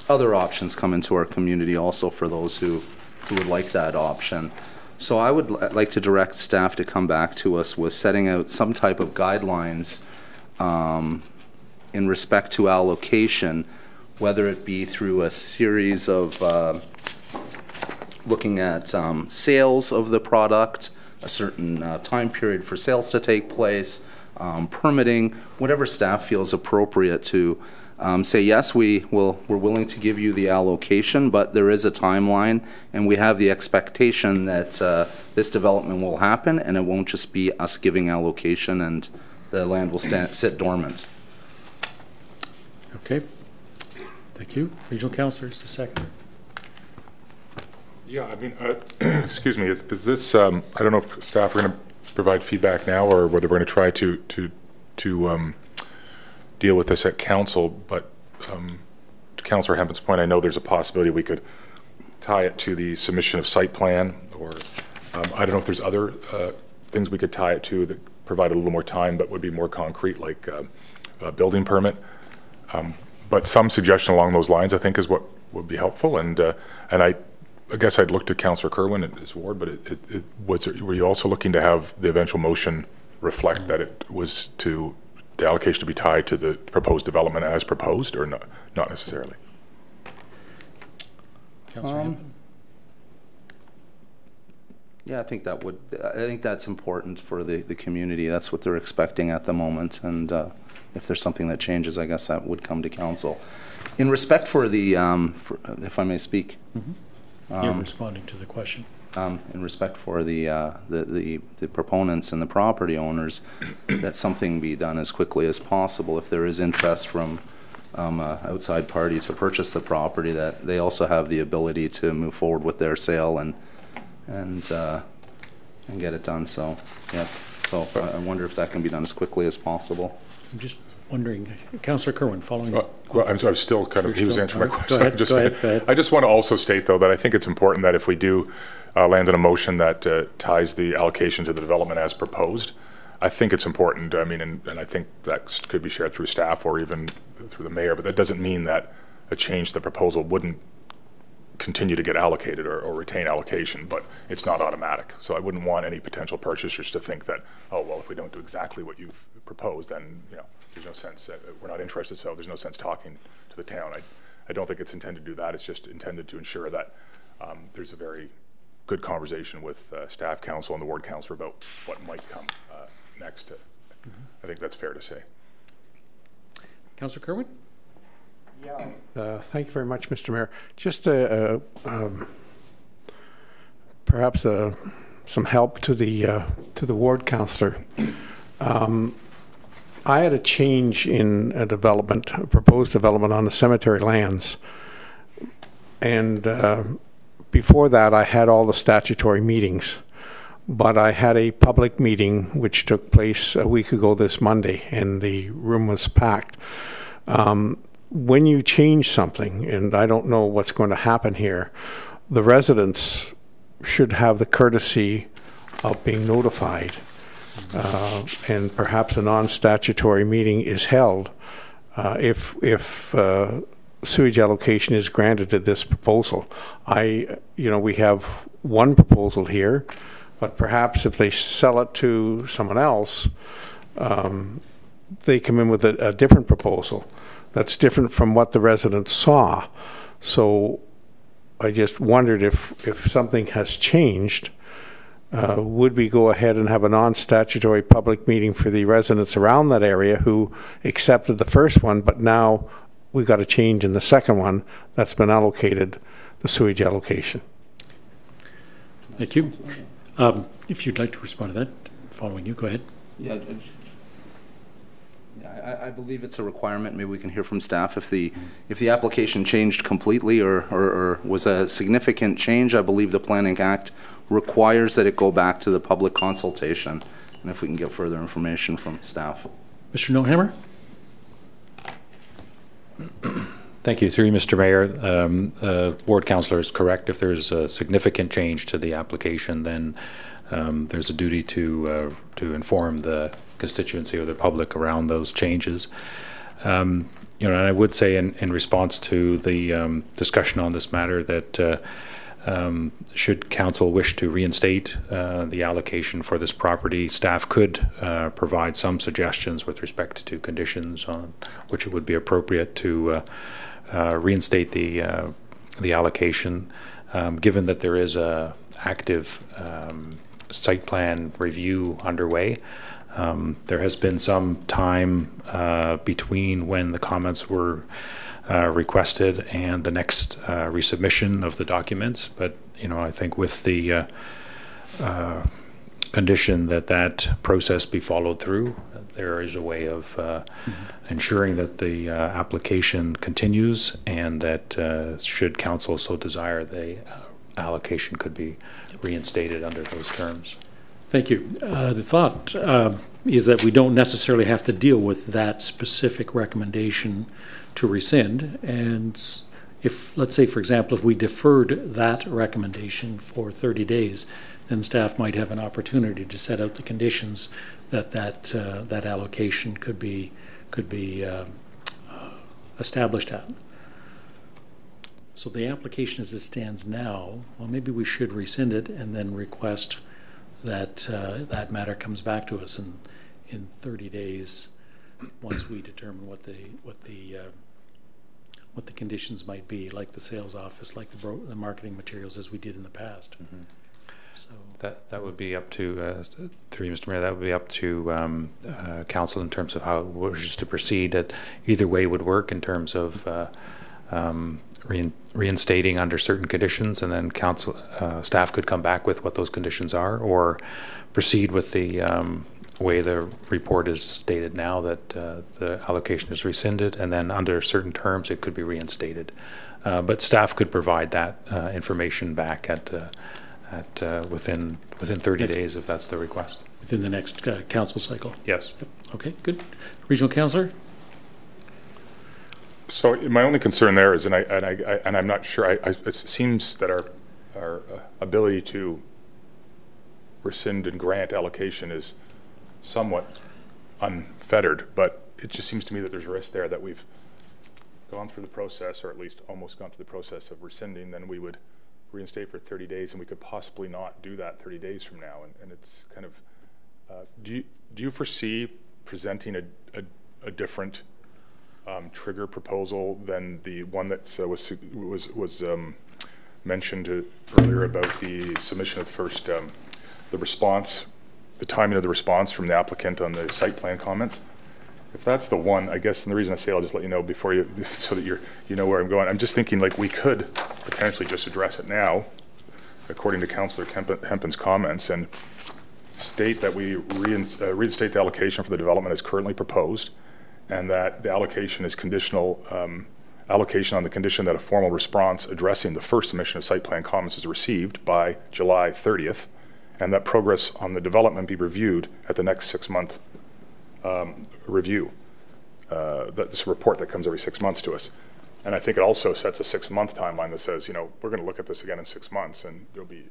other options come into our community also for those who would like that option. So I would like to direct staff to come back to us with setting out some type of guidelines in respect to allocation, whether it be through a series of looking at sales of the product, a certain time period for sales to take place, permitting, whatever staff feels appropriate to say, yes, we're willing to give you the allocation, but there is a timeline, and we have the expectation that this development will happen, and it won't just be us giving allocation and the land will sit dormant. Okay. Thank you. Regional Councillors, the second. Yeah, I mean, excuse me, is this, I don't know if staff are going to provide feedback now or whether we're going to try to deal with this at council, but to Councillor Hempin's point, I know there's a possibility we could tie it to the submission of site plan, or I don't know if there's other things we could tie it to that provide a little more time but would be more concrete, like a building permit. but some suggestion along those lines, I think, is what would be helpful. And I guess I'd look to Councillor Kerwin at his ward, but were you also looking to have the eventual motion reflect that it was to the allocation to be tied to the proposed development as proposed, or not necessarily? Yeah, I think that's important for the community. That's what they're expecting at the moment, and if there's something that changes, I guess that would come to council. In respect for the, if I may speak. Mm-hmm. You're responding to the question. In respect for the proponents and the property owners, that something be done as quickly as possible. If there is interest from an outside party to purchase the property, that they also have the ability to move forward with their sale and get it done. So yes, so I wonder if that can be done as quickly as possible. I'm just wondering, Councillor Kerwin, following. Well, I'm still kind of. He was answering my question. Go ahead. I just want to also state, though, that I think it's important that if we do land on a motion that ties the allocation to the development as proposed, I think it's important. I mean, and I think that could be shared through staff or even through the mayor. But that doesn't mean that a change to the proposal wouldn't continue to get allocated or retain allocation, but it's not automatic. So I wouldn't want any potential purchasers to think that, oh, well, if we don't do exactly what you've proposed, then, you know, there's no sense, we're not interested, so there's no sense talking to the town. I don't think it's intended to do that. It's just intended to ensure that there's a very good conversation with staff council and the ward councillor about what might come next. I think that's fair to say. Councillor Kerwin? Yeah. Thank you very much, Mr. Mayor. Just perhaps some help to the ward councillor. I had a change in a proposed development on the cemetery lands, and before that I had all the statutory meetings, but I had a public meeting which took place a week ago this Monday, and the room was packed. When you change something, and I don't know what's going to happen here, the residents should have the courtesy of being notified, and perhaps a non-statutory meeting is held if sewage allocation is granted to this proposal. We have one proposal here, but perhaps if they sell it to someone else, they come in with a different proposal that's different from what the residents saw. So I just wondered if something has changed, would we go ahead and have a non-statutory public meeting for the residents around that area who accepted the first one, but now we've got a change in the second one that's been allocated, the sewage allocation. Thank you. If you'd like to respond to that, following you, go ahead. Yeah, I believe it's a requirement. Maybe we can hear from staff if the application changed completely or was a significant change. I believe the Planning Act requires that it go back to the public consultation, and if we can get further information from staff. Mr. Nohammer. Thank you. Through you, Mr. Mayor, ward councillor is correct. If there's a significant change to the application, then there's a duty to inform the constituency or the public around those changes. And I would say in response to the discussion on this matter that should council wish to reinstate the allocation for this property, staff could provide some suggestions with respect to conditions on which it would be appropriate to reinstate the allocation, given that there is a active site plan review underway. There has been some time between when the comments were requested and the next resubmission of the documents, but I think with the condition that process be followed through, there is a way of ensuring that the application continues, and that should council so desire, the allocation could be reinstated under those terms. Thank you. The thought is that we don't necessarily have to deal with that specific recommendation to rescind, and if, let's say, for example, if we deferred that recommendation for 30 days, then staff might have an opportunity to set out the conditions that allocation could be established at. So the application as it stands now, well, maybe we should rescind it and then request that that matter comes back to us in 30 days once we determine what the conditions might be, like the sales office, like the marketing materials, as we did in the past. Mm-hmm. So that would be up to, through you, Mr. Mayor, that would be up to council in terms of how it wishes to proceed. Either way would work in terms of reinstating under certain conditions, and then council staff could come back with what those conditions are, or proceed with the way the report is stated now, that the allocation is rescinded, and then under certain terms it could be reinstated. But staff could provide that information back within 30 days if that's the request. Within the next council cycle? Yes. Okay, good. Regional councillor? So my only concern there is, and I'm not sure, it seems that our ability to rescind and grant allocation is somewhat unfettered, but it just seems to me that there's a risk there that we've gone through the process, or at least almost gone through the process of rescinding, then we would reinstate for 30 days, and we could possibly not do that 30 days from now. And it's kind of, do you foresee presenting a different trigger proposal than the one that was mentioned earlier about the submission of first, the response, the timing of the response from the applicant on the site plan comments? If that's the one, I guess, and the reason I say, I'll just let you know before you, so that you know where I'm going. I'm just thinking, like, we could potentially just address it now, according to Councillor Hempen's comments, and state that we reinstate the allocation for the development as currently proposed, and that the allocation is conditional allocation on the condition that a formal response addressing the first submission of site plan comments is received by July 30th, and that progress on the development be reviewed at the next 6-month review. That's a report that comes every 6 months to us. And I think it also sets a 6-month timeline that says, you know, we're going to look at this again in 6 months, and there'll be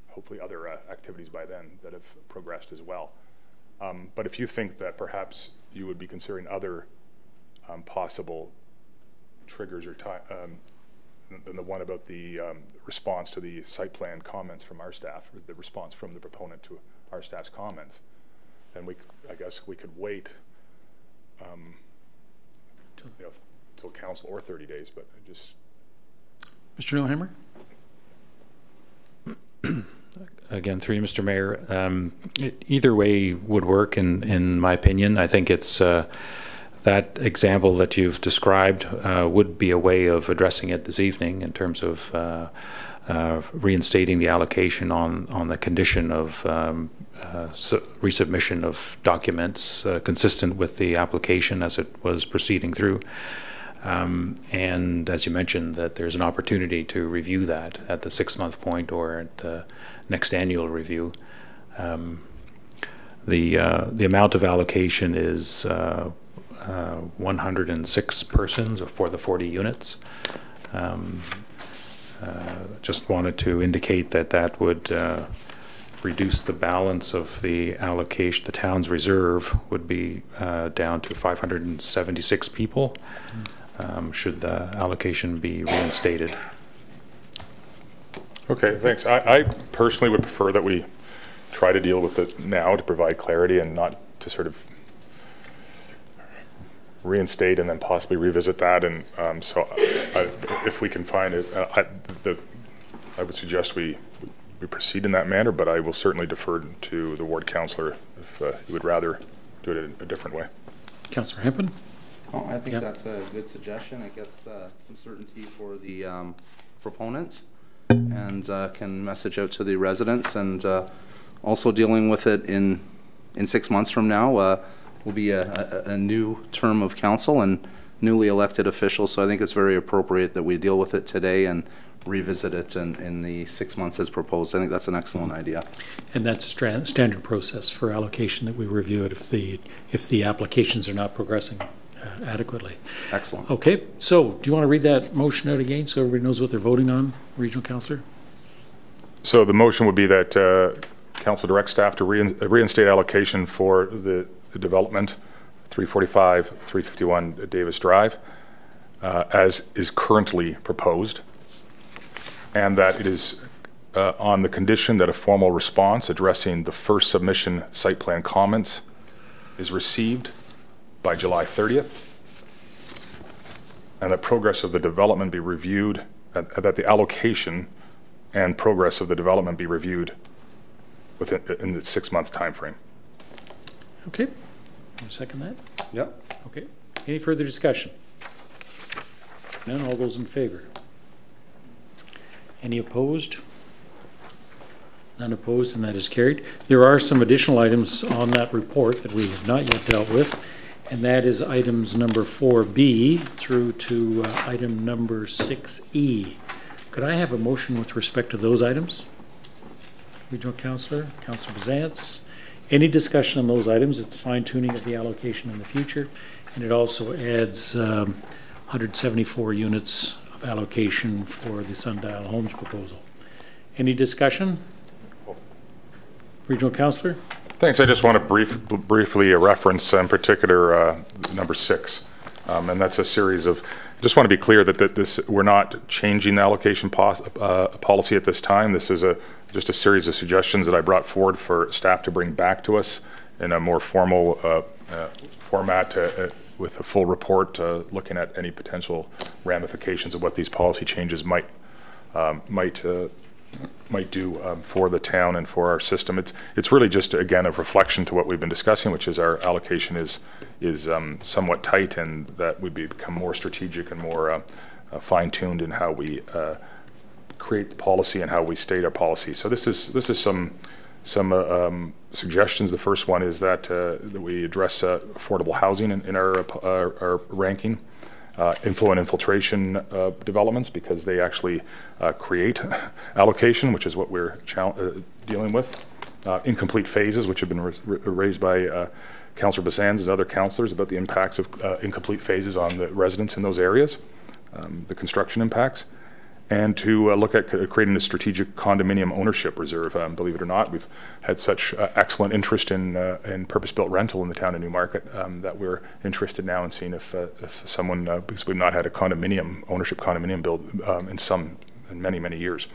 hopefully other activities by then that have progressed as well. But if you think that perhaps you would be considering other possible triggers or time than the one about the response to the site plan comments from our staff, or the response from the proponent to our staff's comments, then I guess we could wait till council, or 30 days, but I just... Mr. Nehammer? Again, through you, Mr. Mayor, either way would work in my opinion. I think it's that example that you've described would be a way of addressing it this evening in terms of reinstating the allocation on the condition of resubmission of documents consistent with the application as it was proceeding through. And as you mentioned, that there's an opportunity to review that at the 6-month point or at the next annual review. The amount of allocation is 106 persons for the 40 units. Just wanted to indicate that would reduce the balance of the allocation. The town's reserve would be down to 576 people should the allocation be reinstated. Okay, thanks. I personally would prefer that we try to deal with it now to provide clarity, and not to sort of reinstate and then possibly revisit that. And so if we can find it, I would suggest we proceed in that manner, but I will certainly defer to the ward councillor if you would rather do it a different way. Councillor Hempen? Oh, I think that's a good suggestion. It gets some certainty for the proponents, and can message out to the residents, and also dealing with it in 6 months from now will be a new term of council and newly elected officials, so I think it's very appropriate that we deal with it today and revisit it in the 6 months as proposed. I think that's an excellent idea. And that's a standard process for allocation, that we review it if the applications are not progressing adequately. Excellent. Okay, so do you want to read that motion out again so everybody knows what they're voting on, Regional Councillor? So the motion would be that council directs staff to reinstate allocation for the development 345 351 Davis Drive, as is currently proposed, and that it is on the condition that a formal response addressing the first submission site plan comments is received by July 30th, and that progress of the development be reviewed, that the allocation and progress of the development be reviewed in the 6 month time frame. Okay. You second that? Yep. Okay. Any further discussion? None. All those in favor? Any opposed? None opposed, and that is carried. There are some additional items on that report that we have not yet dealt with, and that is items number 4B through to item number 6E. Could I have a motion with respect to those items? Regional Councillor, Councillor Bazance. Any discussion on those items? It's fine-tuning of the allocation in the future, and it also adds 174 units of allocation for the Sundial Homes proposal. Any discussion? Regional Councillor? Thanks. I just want to briefly reference in particular number 6, and that's a series of. Just want to be clear that we're not changing the allocation policy at this time. This is just a series of suggestions that I brought forward for staff to bring back to us in a more formal format with a full report looking at any potential ramifications of what these policy changes might do for the town and for our system. It's really just, again, a reflection to what we've been discussing, which is our allocation is somewhat tight, and that we become more strategic and more fine-tuned in how we create the policy and how we state our policy. So this is some suggestions. The first one is that we address affordable housing in our ranking. Inflow and infiltration developments, because they actually create allocation, which is what we're dealing with. Incomplete phases, which have been raised by Councillor Bazans and other councillors about the impacts of incomplete phases on the residents in those areas, the construction impacts, and to look at creating a strategic condominium ownership reserve. Believe it or not, we've had such excellent interest in purpose-built rental in the town of Newmarket that we're interested now in seeing if someone, because we've not had a ownership condominium build in many years.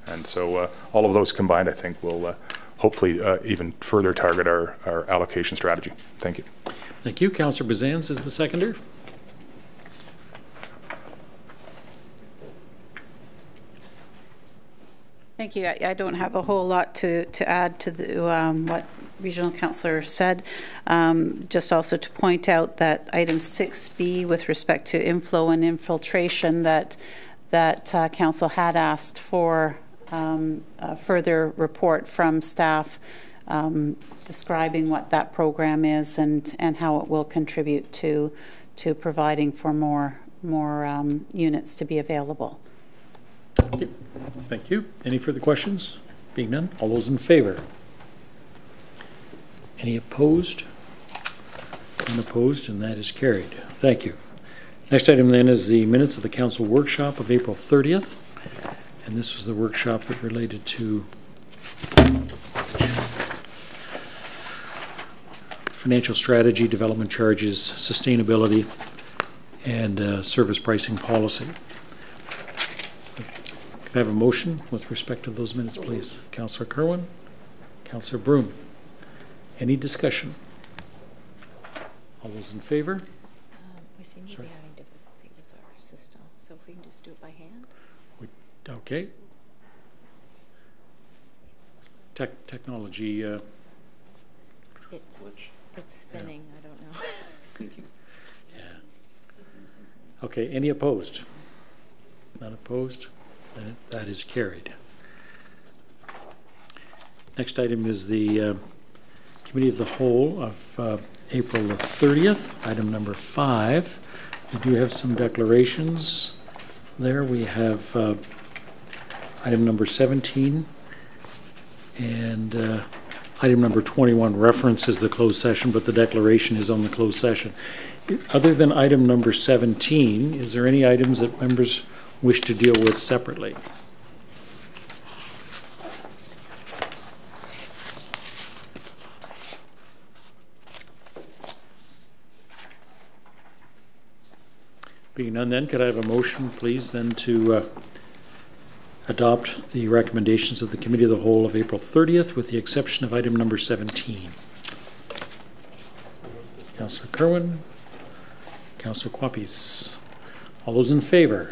And so all of those combined, I think, will hopefully even further target our allocation strategy. Thank you. Thank you. Councillor Bazans is the seconder. Thank you. I don't have a whole lot to add to what Regional Councillor said. Just also to point out that item 6B with respect to inflow and infiltration, that Council had asked for a further report from staff describing what that program is and how it will contribute to providing for more units to be available. Thank you. Any further questions? Being none, all those in favor? Any opposed? Unopposed, and that is carried. Thank you. Next item then is the minutes of the council workshop of April 30th. And this was the workshop that related to financial strategy, development charges, sustainability, and service pricing policy. Can I have a motion with respect to those minutes, please? Councillor Kerwin, Councillor Broom. Any discussion? All those in favor? We seem to be having difficulty with our system, so if we can just do it by hand. Okay. Technology. It's spinning. Yeah. I don't know. Yeah. Okay. Any opposed? None opposed. That is carried. Next item is the Committee of the Whole of April the 30th, item number 5. We do have some declarations there. We have item number 17 and item number 21 references the closed session, but the declaration is on the closed session. Other than item number 17, is there any items that members wish to deal with separately? Being none then, could I have a motion, please, then to adopt the recommendations of the Committee of the Whole of April 30th with the exception of item number 17? Councillor Kerwin, Councillor Quapis. All those in favor?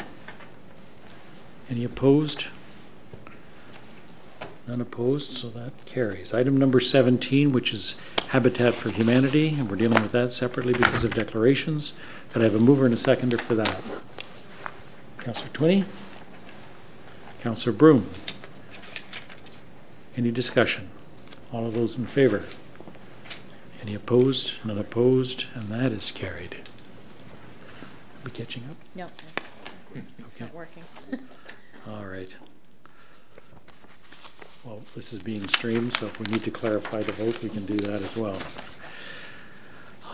Any opposed? None opposed, so that carries. Item number 17, which is Habitat for Humanity, and we're dealing with that separately because of declarations. Could I have a mover and a seconder for that? Councillor Twinney? Councillor Broom? Any discussion? All of those in favor? Any opposed? None opposed, and that is carried. Are we catching up? No, it's not working. All right. Well, this is being streamed, so if we need to clarify the vote, we can do that as well.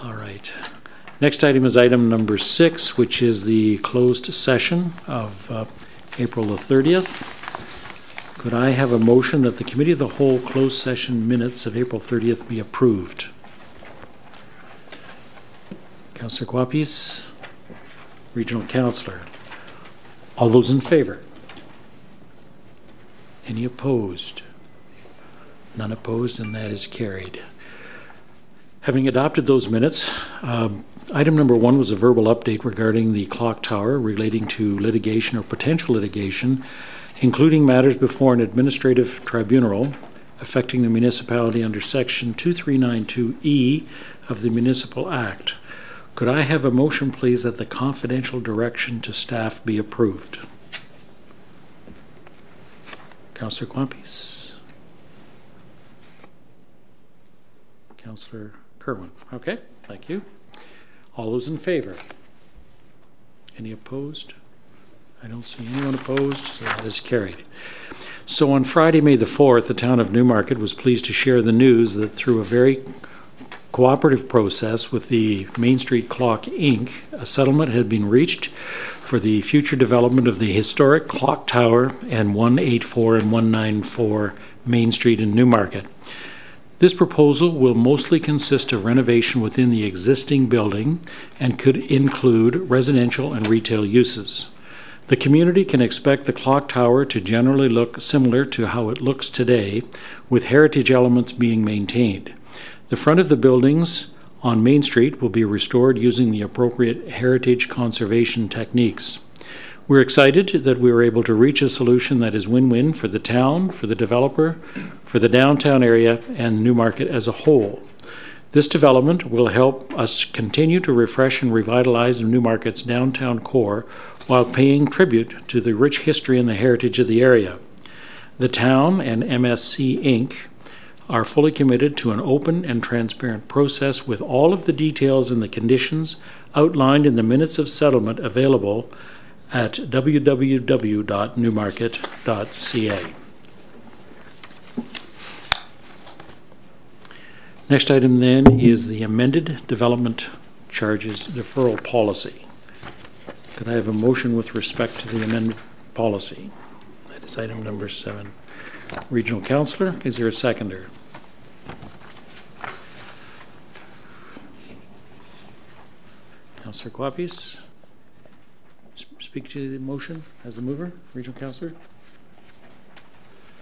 All right. Next item is item number 6, which is the closed session of April the 30th. Could I have a motion that the Committee of the Whole closed session minutes of April 30th be approved? Councillor Quapis, Regional Councillor. All those in favor? Any opposed? None opposed, and that is carried. Having adopted those minutes, item number 1 was a verbal update regarding the clock tower relating to litigation or potential litigation, including matters before an administrative tribunal affecting the municipality under Section 2392E of the Municipal Act. Could I have a motion, please, that the confidential direction to staff be approved? Councillor Quapis. Councillor Kerwin. Okay, thank you. All those in favor? Any opposed? I don't see anyone opposed, so that is carried. So on Friday, May the 4th, the town of Newmarket was pleased to share the news that through a very cooperative process with the Main Street Clock Inc., a settlement had been reached for the future development of the historic clock tower and 184 and 194 Main Street in Newmarket. This proposal will mostly consist of renovation within the existing building and could include residential and retail uses. The community can expect the clock tower to generally look similar to how it looks today, with heritage elements being maintained. The front of the buildings on Main Street will be restored using the appropriate heritage conservation techniques. We're excited that we were able to reach a solution that is win-win for the town, for the developer, for the downtown area, and Newmarket as a whole. This development will help us continue to refresh and revitalize Newmarket's downtown core while paying tribute to the rich history and the heritage of the area. The town and MSC Inc. are fully committed to an open and transparent process with all of the details and the conditions outlined in the minutes of settlement available at www.newmarket.ca. Next item then is the amended development charges deferral policy. Could I have a motion with respect to the amended policy? That is item number 7. Regional Councillor, is there a seconder? Councillor Quapis, speak to the motion as the mover, Regional Councillor.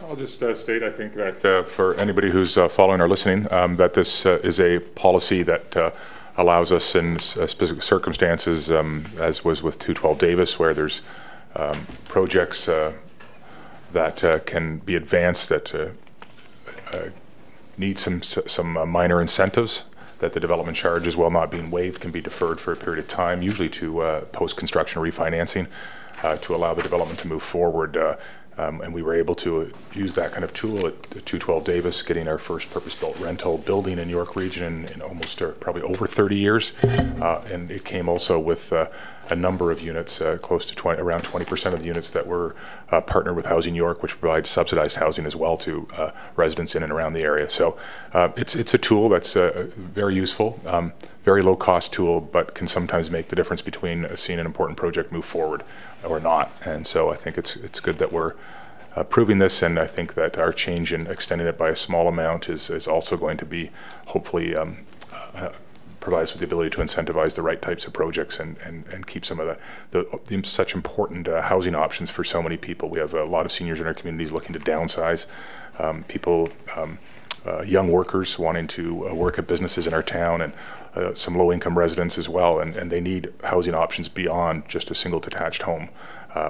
I'll just state, I think that for anybody who's following or listening, that this is a policy that allows us in specific circumstances, as was with 212 Davis, where there's projects that can be advanced that need some minor incentives, that the development charges, while not being waived, can be deferred for a period of time, usually to post-construction refinancing, to allow the development to move forward. And we were able to use that kind of tool at 212 Davis, getting our first purpose-built rental building in York Region in almost probably over 30 years. And it came also with a number of units, close to around 20% of the units that were partnered with Housing York, which provides subsidized housing as well to residents in and around the area. So it's a tool that's very useful, very low-cost tool, but can sometimes make the difference between seeing an important project move forward or not. And so I think it's good that we're approving this, and I think that our change in extending it by a small amount is also going to be hopefully provides with the ability to incentivize the right types of projects and keep some of the such important housing options for so many people. We have a lot of seniors in our communities looking to downsize, people, young workers wanting to work at businesses in our town, and some low-income residents as well, and they need housing options beyond just a single detached home,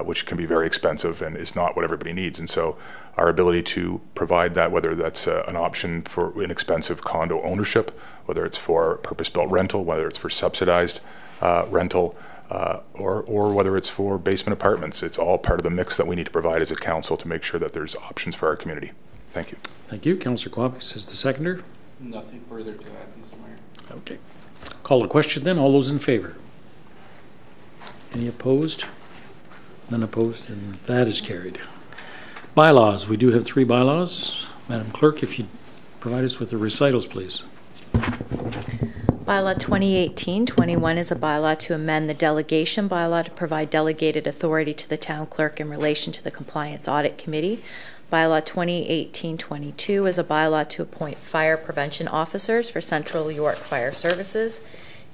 which can be very expensive and is not what everybody needs. And so our ability to provide that, whether that's an option for inexpensive condo ownership, whether it's for purpose-built rental, whether it's for subsidized rental, or whether it's for basement apartments, it's all part of the mix that we need to provide as a council to make sure that there's options for our community. Thank you. Thank you. Councillor Quabbis is the seconder. Nothing further to add, Mr. Mayor. Okay. Call the question then. All those in favor? Any opposed? None opposed, and that is carried. Bylaws. We do have 3 bylaws. Madam Clerk, if you'd provide us with the recitals, please. Bylaw 2018-21 is a bylaw to amend the delegation bylaw to provide delegated authority to the town clerk in relation to the Compliance Audit Committee. Bylaw 2018-22 is a bylaw to appoint fire prevention officers for Central York Fire Services.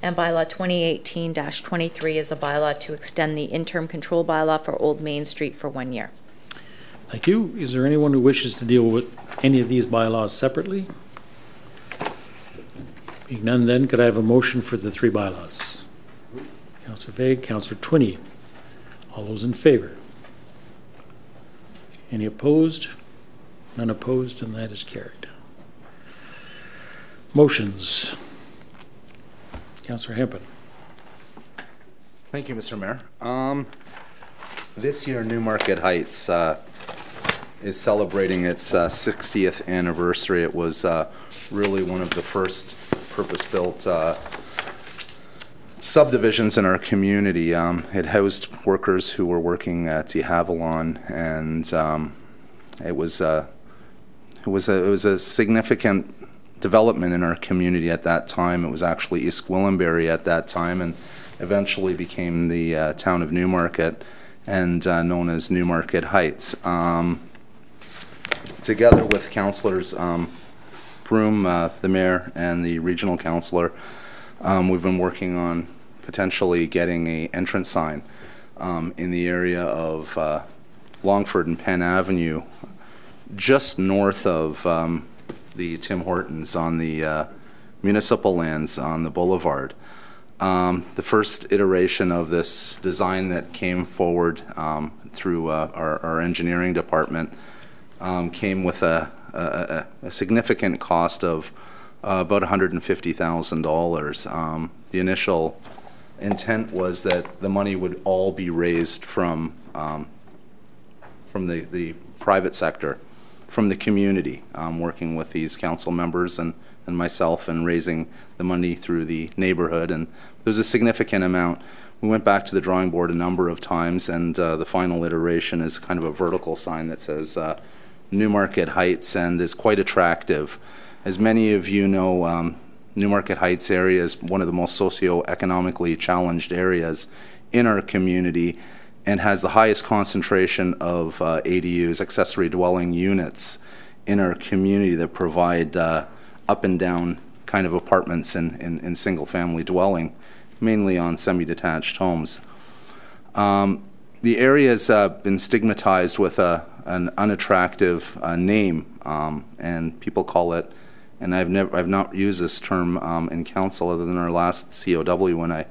And bylaw 2018-23 is a bylaw to extend the interim control bylaw for Old Main Street for 1 year. Thank you. Is there anyone who wishes to deal with any of these bylaws separately? Being none, then, could I have a motion for the 3 bylaws? Councillor Vague, Councillor Twinney. All those in favor? Any opposed? None opposed, and that is carried. Motions. Councillor Hempin. Thank you, Mr. Mayor. This year, Newmarket Heights is celebrating its 60th anniversary. It was really one of the first purpose-built subdivisions in our community. It housed workers who were working at de Havilland, and it was a significant development in our community at that time. It was actually East Gwillimbury at that time, and eventually became the town of Newmarket, and known as Newmarket Heights. Together with councillors Broom, the mayor, and the regional councillor, we've been working on potentially getting an entrance sign in the area of Longford and Penn Avenue, just north of the Tim Hortons on the municipal lands on the boulevard. The first iteration of this design that came forward through our engineering department came with a significant cost of about $150,000. The initial intent was that the money would all be raised from the private sector, from the community, working with these council members and myself, and raising the money through the neighborhood. And there's a significant amount. We went back to the drawing board a number of times, and the final iteration is kind of a vertical sign that says Newmarket Heights, and is quite attractive. As many of you know, Newmarket Heights area is one of the most socioeconomically challenged areas in our community, and has the highest concentration of ADUs, accessory dwelling units, in our community that provide up and down kind of apartments in single family dwelling, mainly on semi-detached homes. The area has been stigmatized with an unattractive name, and people call it, and I've not used this term in council other than our last COW when I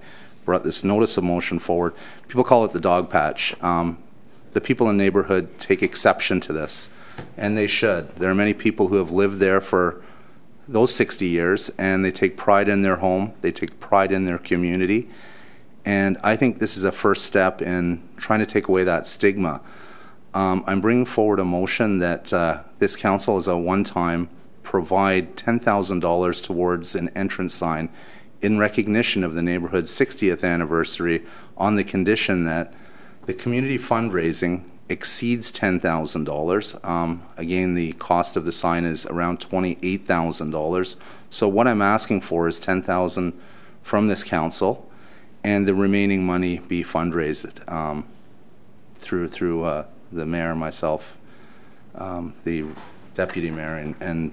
brought this notice of motion forward. People call it the dog patch. The people in the neighborhood take exception to this, and they should. There are many people who have lived there for those 60 years, and they take pride in their home, they take pride in their community, and I think this is a first step in trying to take away that stigma. I'm bringing forward a motion that this council, as a one-time, provide $10,000 towards an entrance sign in recognition of the neighborhood's 60th anniversary, on the condition that the community fundraising exceeds $10,000. Again, the cost of the sign is around $28,000. So what I'm asking for is $10,000 from this council, and the remaining money be fundraised through the mayor, myself, the deputy mayor, and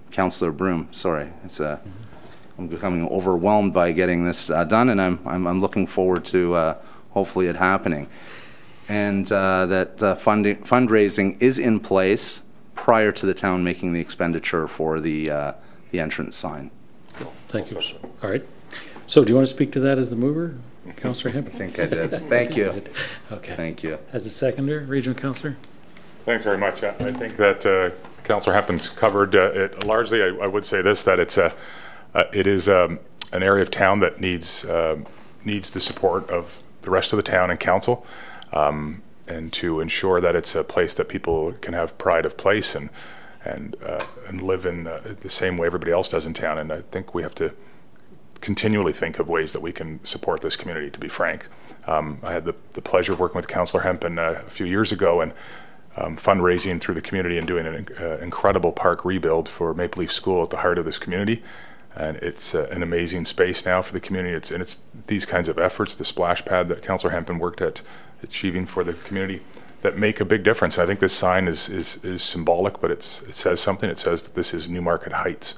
Councillor Broom. Sorry, it's becoming overwhelmed by getting this done, and I'm looking forward to hopefully it happening. And that fundraising is in place prior to the town making the expenditure for the entrance sign. Thank you. All right. So do you want to speak to that as the mover, Councillor Hemp? I think I did. Thank you. Okay. Thank you. As a seconder, Regional Councillor? Thanks very much. I think that Councillor Hemppen's covered it largely. I would say this, that it is an area of town that needs the support of the rest of the town and council, and to ensure that it's a place that people can have pride of place and live in the same way everybody else does in town. And I think we have to continually think of ways that we can support this community, to be frank. I had the pleasure of working with Councillor Hempen a few years ago, and fundraising through the community and doing an incredible park rebuild for Maple Leaf School at the heart of this community. And it's an amazing space now for the community. It's these kinds of efforts, the splash pad that Councillor Hempen worked at achieving for the community, that make a big difference. And I think this sign is symbolic, but it says something. It says that this is Newmarket Heights,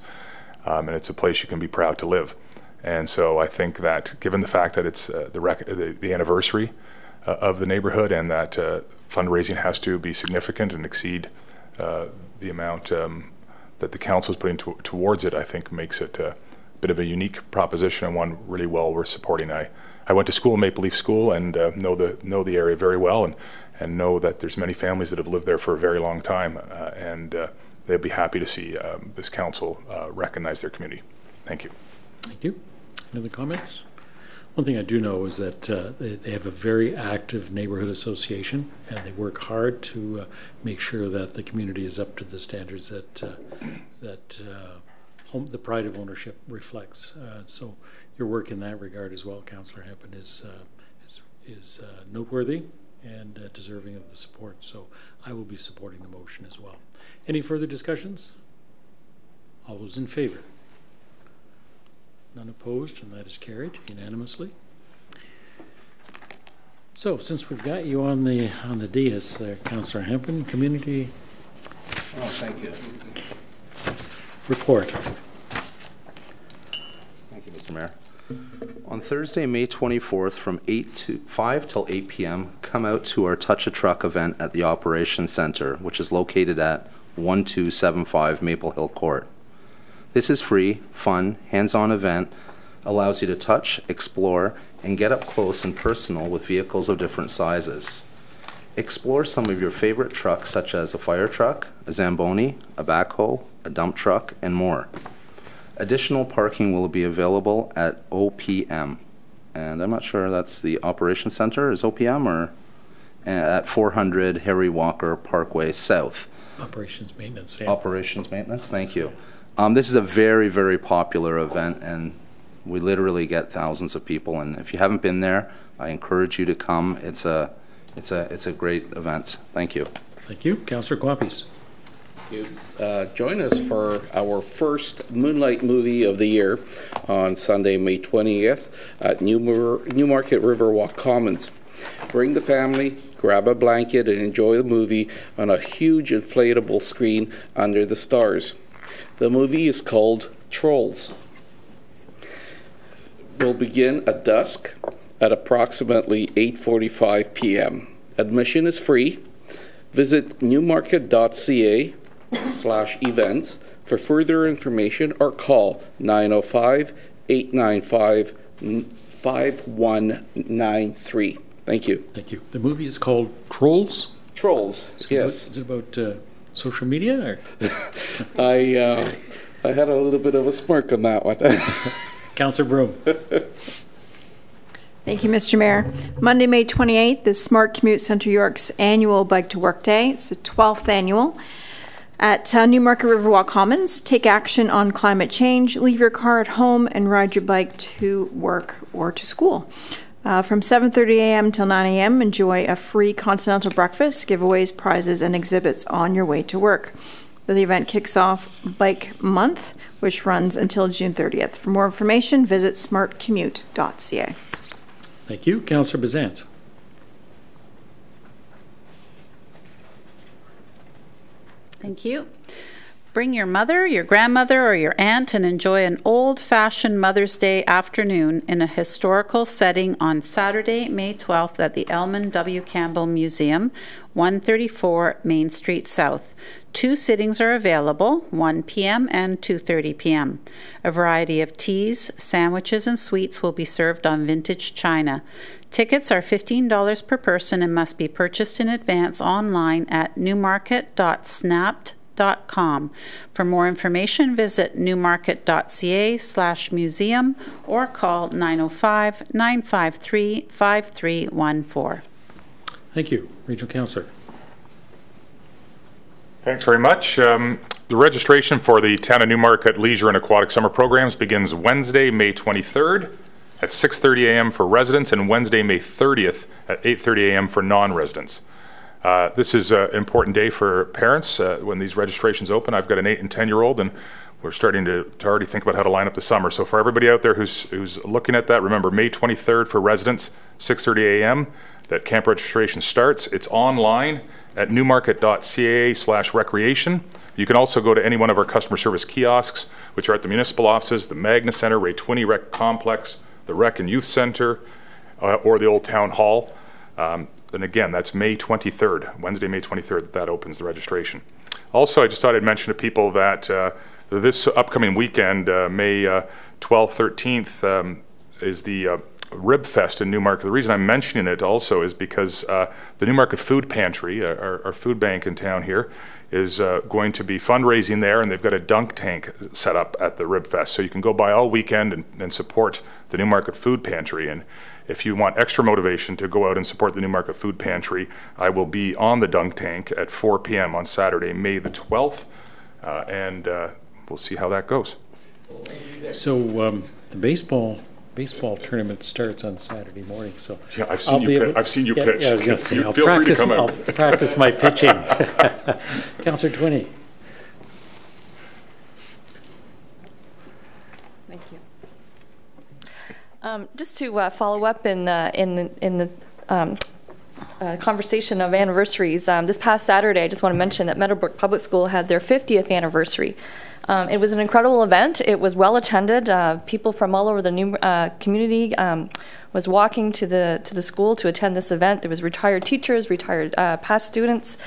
and it's a place you can be proud to live. And so I think that, given the fact that it's the anniversary of the neighborhood, and that fundraising has to be significant and exceed the amount that the council is putting towards it, I think makes it a bit of a unique proposition, and one really well worth supporting. I went to school in Maple Leaf School and know the area very well, and know that there's many families that have lived there for a very long time, and they'll be happy to see this council recognize their community. Thank you. Thank you. Any other comments? One thing I do know is that they have a very active neighborhood association, and they work hard to make sure that the community is up to the standards that the pride of ownership reflects. So your work in that regard as well, Councillor Hempen, is noteworthy and deserving of the support. So I will be supporting the motion as well. Any further discussions? All those in favor? None opposed, and that is carried unanimously. So, since we've got you on the dais, Councillor Hempen, community. Oh, thank you. Report. Thank you, Mr. Mayor. On Thursday, May 24th, from 5 till 8 p.m., come out to our Touch a Truck event at the Operations Center, which is located at 1275 Maple Hill Court. This is free, fun, hands-on event, allows you to touch, explore, and get up close and personal with vehicles of different sizes. Explore some of your favorite trucks, such as a fire truck, a Zamboni, a backhoe, a dump truck, and more. Additional parking will be available at OPM, and I'm not sure that's the Operations Center, is OPM, or at 400 Harry Walker Parkway South. Operations Maintenance. Yeah. Operations Maintenance, thank you. This is a very, very popular event, and we literally get thousands of people. And if you haven't been there, I encourage you to come. It's a great event. Thank you. Thank you, Councillor Guapis. Join us for our first Moonlight movie of the year on Sunday, May 20th at Newmarket Riverwalk Commons. Bring the family, grab a blanket, and enjoy the movie on a huge inflatable screen under the stars. The movie is called Trolls. We'll begin at dusk at approximately 8:45 p.m. Admission is free. Visit newmarket.ca/events for further information, or call 905-895-5193. Thank you. Thank you. The movie is called Trolls? Trolls, yes. Is it about social media? Or? I had a little bit of a smirk on that one. Councillor Broom. Thank you, Mr. Mayor. Monday, May 28th is Smart Commute Centre York's annual Bike to Work Day. It's the 12th annual. At Newmarket Riverwalk Commons, take action on climate change, leave your car at home, and ride your bike to work or to school. From 7:30 a.m. till 9 a.m., enjoy a free continental breakfast, giveaways, prizes, and exhibits on your way to work. The event kicks off Bike Month, which runs until June 30th. For more information, visit smartcommute.ca. Thank you. Councillor Bazant. Thank you. Bring your mother, your grandmother, or your aunt and enjoy an old-fashioned Mother's Day afternoon in a historical setting on Saturday, May 12th at the Elman W. Campbell Museum, 134 Main Street South. 2 sittings are available, 1 p.m. and 2:30 p.m. A variety of teas, sandwiches, and sweets will be served on vintage china. Tickets are $15 per person and must be purchased in advance online at newmarket.snapped.com. For more information, visit newmarket.ca/museum or call 905-953-5314. Thank you. Regional Councillor. Thanks very much. The registration for the Town of Newmarket Leisure and Aquatic Summer Programs begins Wednesday, May 23rd at 6:30 a.m. for residents and Wednesday, May 30th at 8:30 a.m. for non-residents. This is an important day for parents when these registrations open. I've got an 8 and 10-year-old, and we're starting to already think about how to line up the summer. So for everybody out there who's looking at that, remember May 23rd for residents, 6:30 a.m. that camp registration starts. It's online at newmarket.ca/recreation. You can also go to any one of our customer service kiosks, which are at the municipal offices, the Magna Center, Ray Twinney Rec Complex, the Rec and Youth Center, or the Old Town Hall. And again, that's May 23rd, Wednesday, May 23rd, that opens the registration. Also, I just thought I'd mention to people that this upcoming weekend, May 12th, 13th, is the Rib Fest in Newmarket. The reason I'm mentioning it also is because the Newmarket Food Pantry, our food bank in town here, is going to be fundraising there, and they've got a dunk tank set up at the Rib Fest. So you can go by all weekend and support the Newmarket Food Pantry. And if you want extra motivation to go out and support the Newmarket Food Pantry, I will be on the dunk tank at 4 p.m. on Saturday, May the 12th, and we'll see how that goes. So the baseball tournament starts on Saturday morning. So yeah, I've seen you pitch. Yeah, I was going to say, Feel free to come out. I'll practice my pitching. Councillor Twinney. Thank you. Just to follow up in the conversation of anniversaries, this past Saturday, I just want to mention that Meadowbrook Public School had their 50th anniversary. It was an incredible event. It was well attended. People from all over the new community was walking to the school to attend this event. There was retired teachers, retired past students,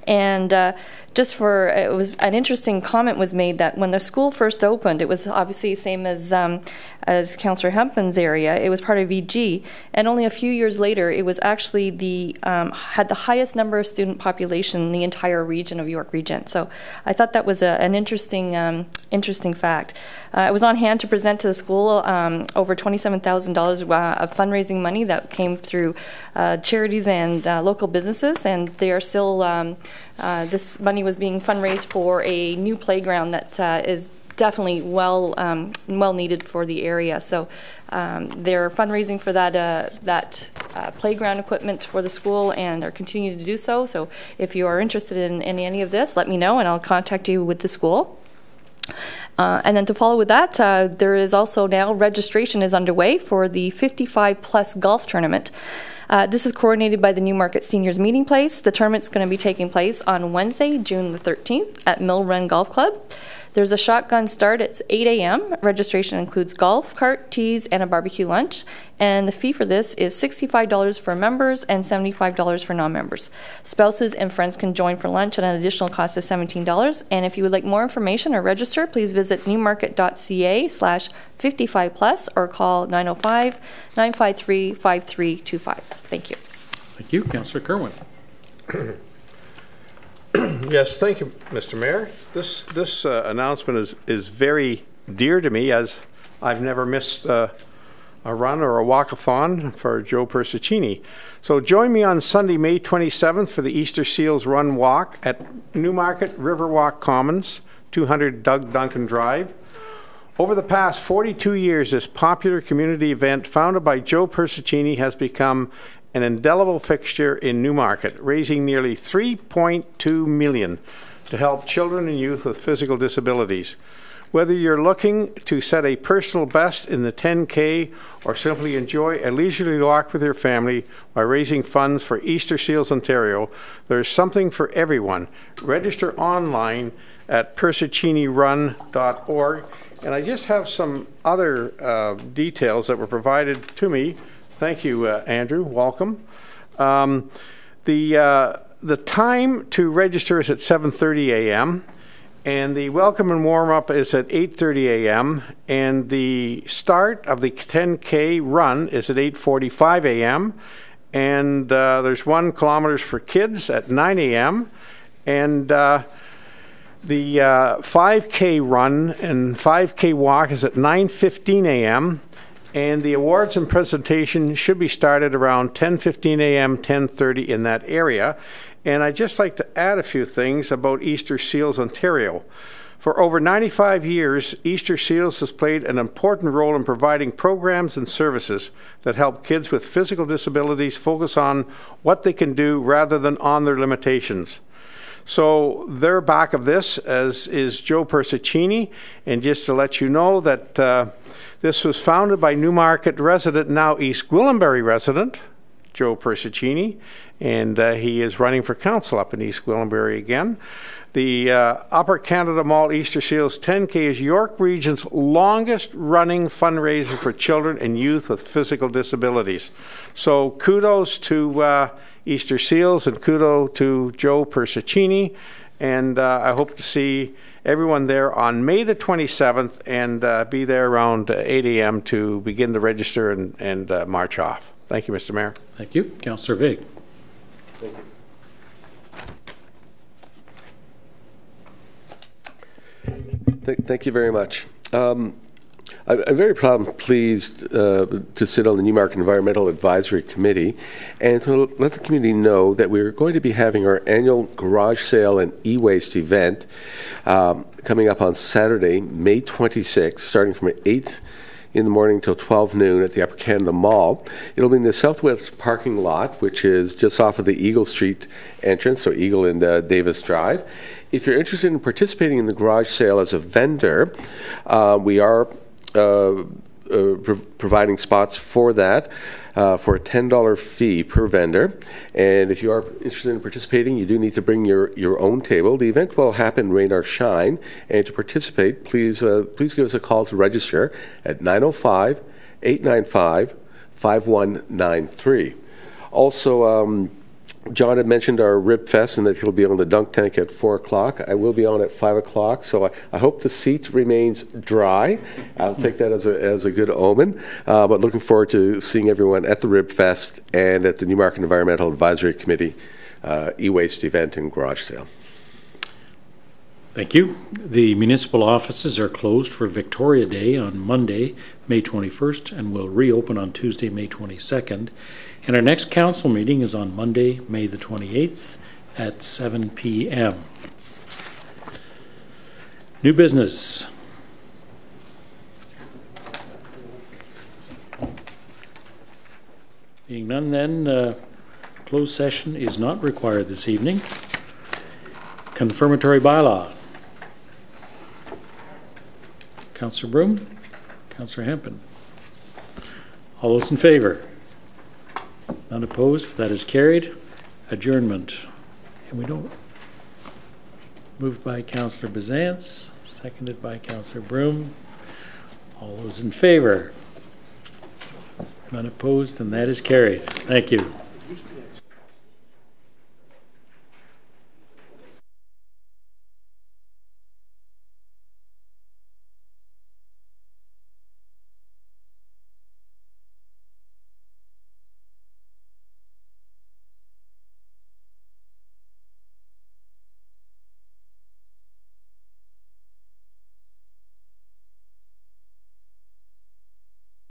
and it was an interesting comment was made that when the school first opened, it was obviously same as Councillor Hempman's area. It was part of VG, and only a few years later, it was actually had the highest number of student population in the entire region of York Region. So I thought that was an interesting fact. I was on hand to present to the school over $27,000 of fundraising money that came through charities and local businesses, and they are still. This money was being fundraised for a new playground that is definitely well needed for the area. So they're fundraising for that playground equipment for the school, and they're continuing to do so. So if you are interested in any of this, let me know, and I'll contact you with the school. And then to follow with that, there is also now registration is underway for the 55+ golf tournament. This is coordinated by the Newmarket Seniors Meeting Place. The tournament's going to be taking place on Wednesday, June the 13th at Mill Run Golf Club. There's a shotgun start at 8 a.m. Registration includes golf cart, teas, and a barbecue lunch. And the fee for this is $65 for members and $75 for non-members. Spouses and friends can join for lunch at an additional cost of $17. And if you would like more information or register, please visit newmarket.ca/55+ or call 905-953-5325. Thank you. Thank you. Councillor Kerwin. Yes, thank you, Mr. Mayor. This announcement is very dear to me, as I've never missed a run or a walkathon for Joe Persicini. So join me on Sunday, May 27th for the Easter Seals Run Walk at Newmarket Riverwalk Commons, 200 Doug Duncan Drive. Over the past 42 years, this popular community event founded by Joe Persicini has become an indelible fixture in Newmarket, raising nearly $3.2 million to help children and youth with physical disabilities. Whether you're looking to set a personal best in the 10K or simply enjoy a leisurely walk with your family by raising funds for Easter Seals Ontario, there's something for everyone. Register online at persiccinirun.org. And I just have some other details that were provided to me. Thank you, Andrew. Welcome. The time to register is at 7:30 a.m. and the welcome and warm-up is at 8:30 a.m. and the start of the 10K run is at 8:45 a.m. and there's 1 kilometer for kids at 9 a.m. and the 5K run and 5K walk is at 9:15 a.m. and the awards and presentation should be started around 10:15 a.m., 10:30 in that area. And I'd just like to add a few things about Easter Seals Ontario. For over 95 years, Easter Seals has played an important role in providing programs and services that help kids with physical disabilities focus on what they can do rather than on their limitations. So they're back of this, as is Joe Persichini. And just to let you know that this was founded by Newmarket resident, now East Gwillimbury resident, Joe Persichini, and he is running for council up in East Gwillimbury again. The Upper Canada Mall Easter Seals 10K is York Region's longest running fundraiser for children and youth with physical disabilities. So kudos to Easter Seals and kudos to Joe Persichini, and I hope to see everyone there on May the 27th and be there around 8 a.m. to begin to register and march off. Thank you, Mr. Mayor. Thank you. Councillor Vague. Thank you. Thank you very much. I'm very proud and pleased to sit on the Newmarket Environmental Advisory Committee and to let the community know that we're going to be having our annual garage sale and e-waste event coming up on Saturday, May 26th, starting from 8 in the morning till 12 noon at the Upper Canada Mall. It'll be in the Southwest parking lot, which is just off of the Eagle Street entrance, so Eagle and Davis Drive. If you're interested in participating in the garage sale as a vendor, we are providing spots for that for a $10 fee per vendor. And if you are interested in participating, you do need to bring your own table. The event will happen rain or shine. And to participate, please give us a call to register at 905-895-5193. Also, John had mentioned our Rib Fest and that he'll be on the dunk tank at 4 o'clock. I will be on at 5 o'clock, so I hope the seat remains dry. I'll take that as a good omen. But looking forward to seeing everyone at the Rib Fest and at the Newmarket Environmental Advisory Committee e-waste event and garage sale. Thank you. The municipal offices are closed for Victoria Day on Monday, May 21st, and will reopen on Tuesday, May 22nd. And our next council meeting is on Monday, May the 28th at 7 p.m. New business. Being none then, closed session is not required this evening. Confirmatory bylaw. Councillor Broom, Councillor Hempin. All those in favour? None opposed? That is carried. Adjournment. And we don't. Moved by Councillor Bizantz, seconded by Councillor Broom. All those in favour? None opposed, and that is carried. Thank you.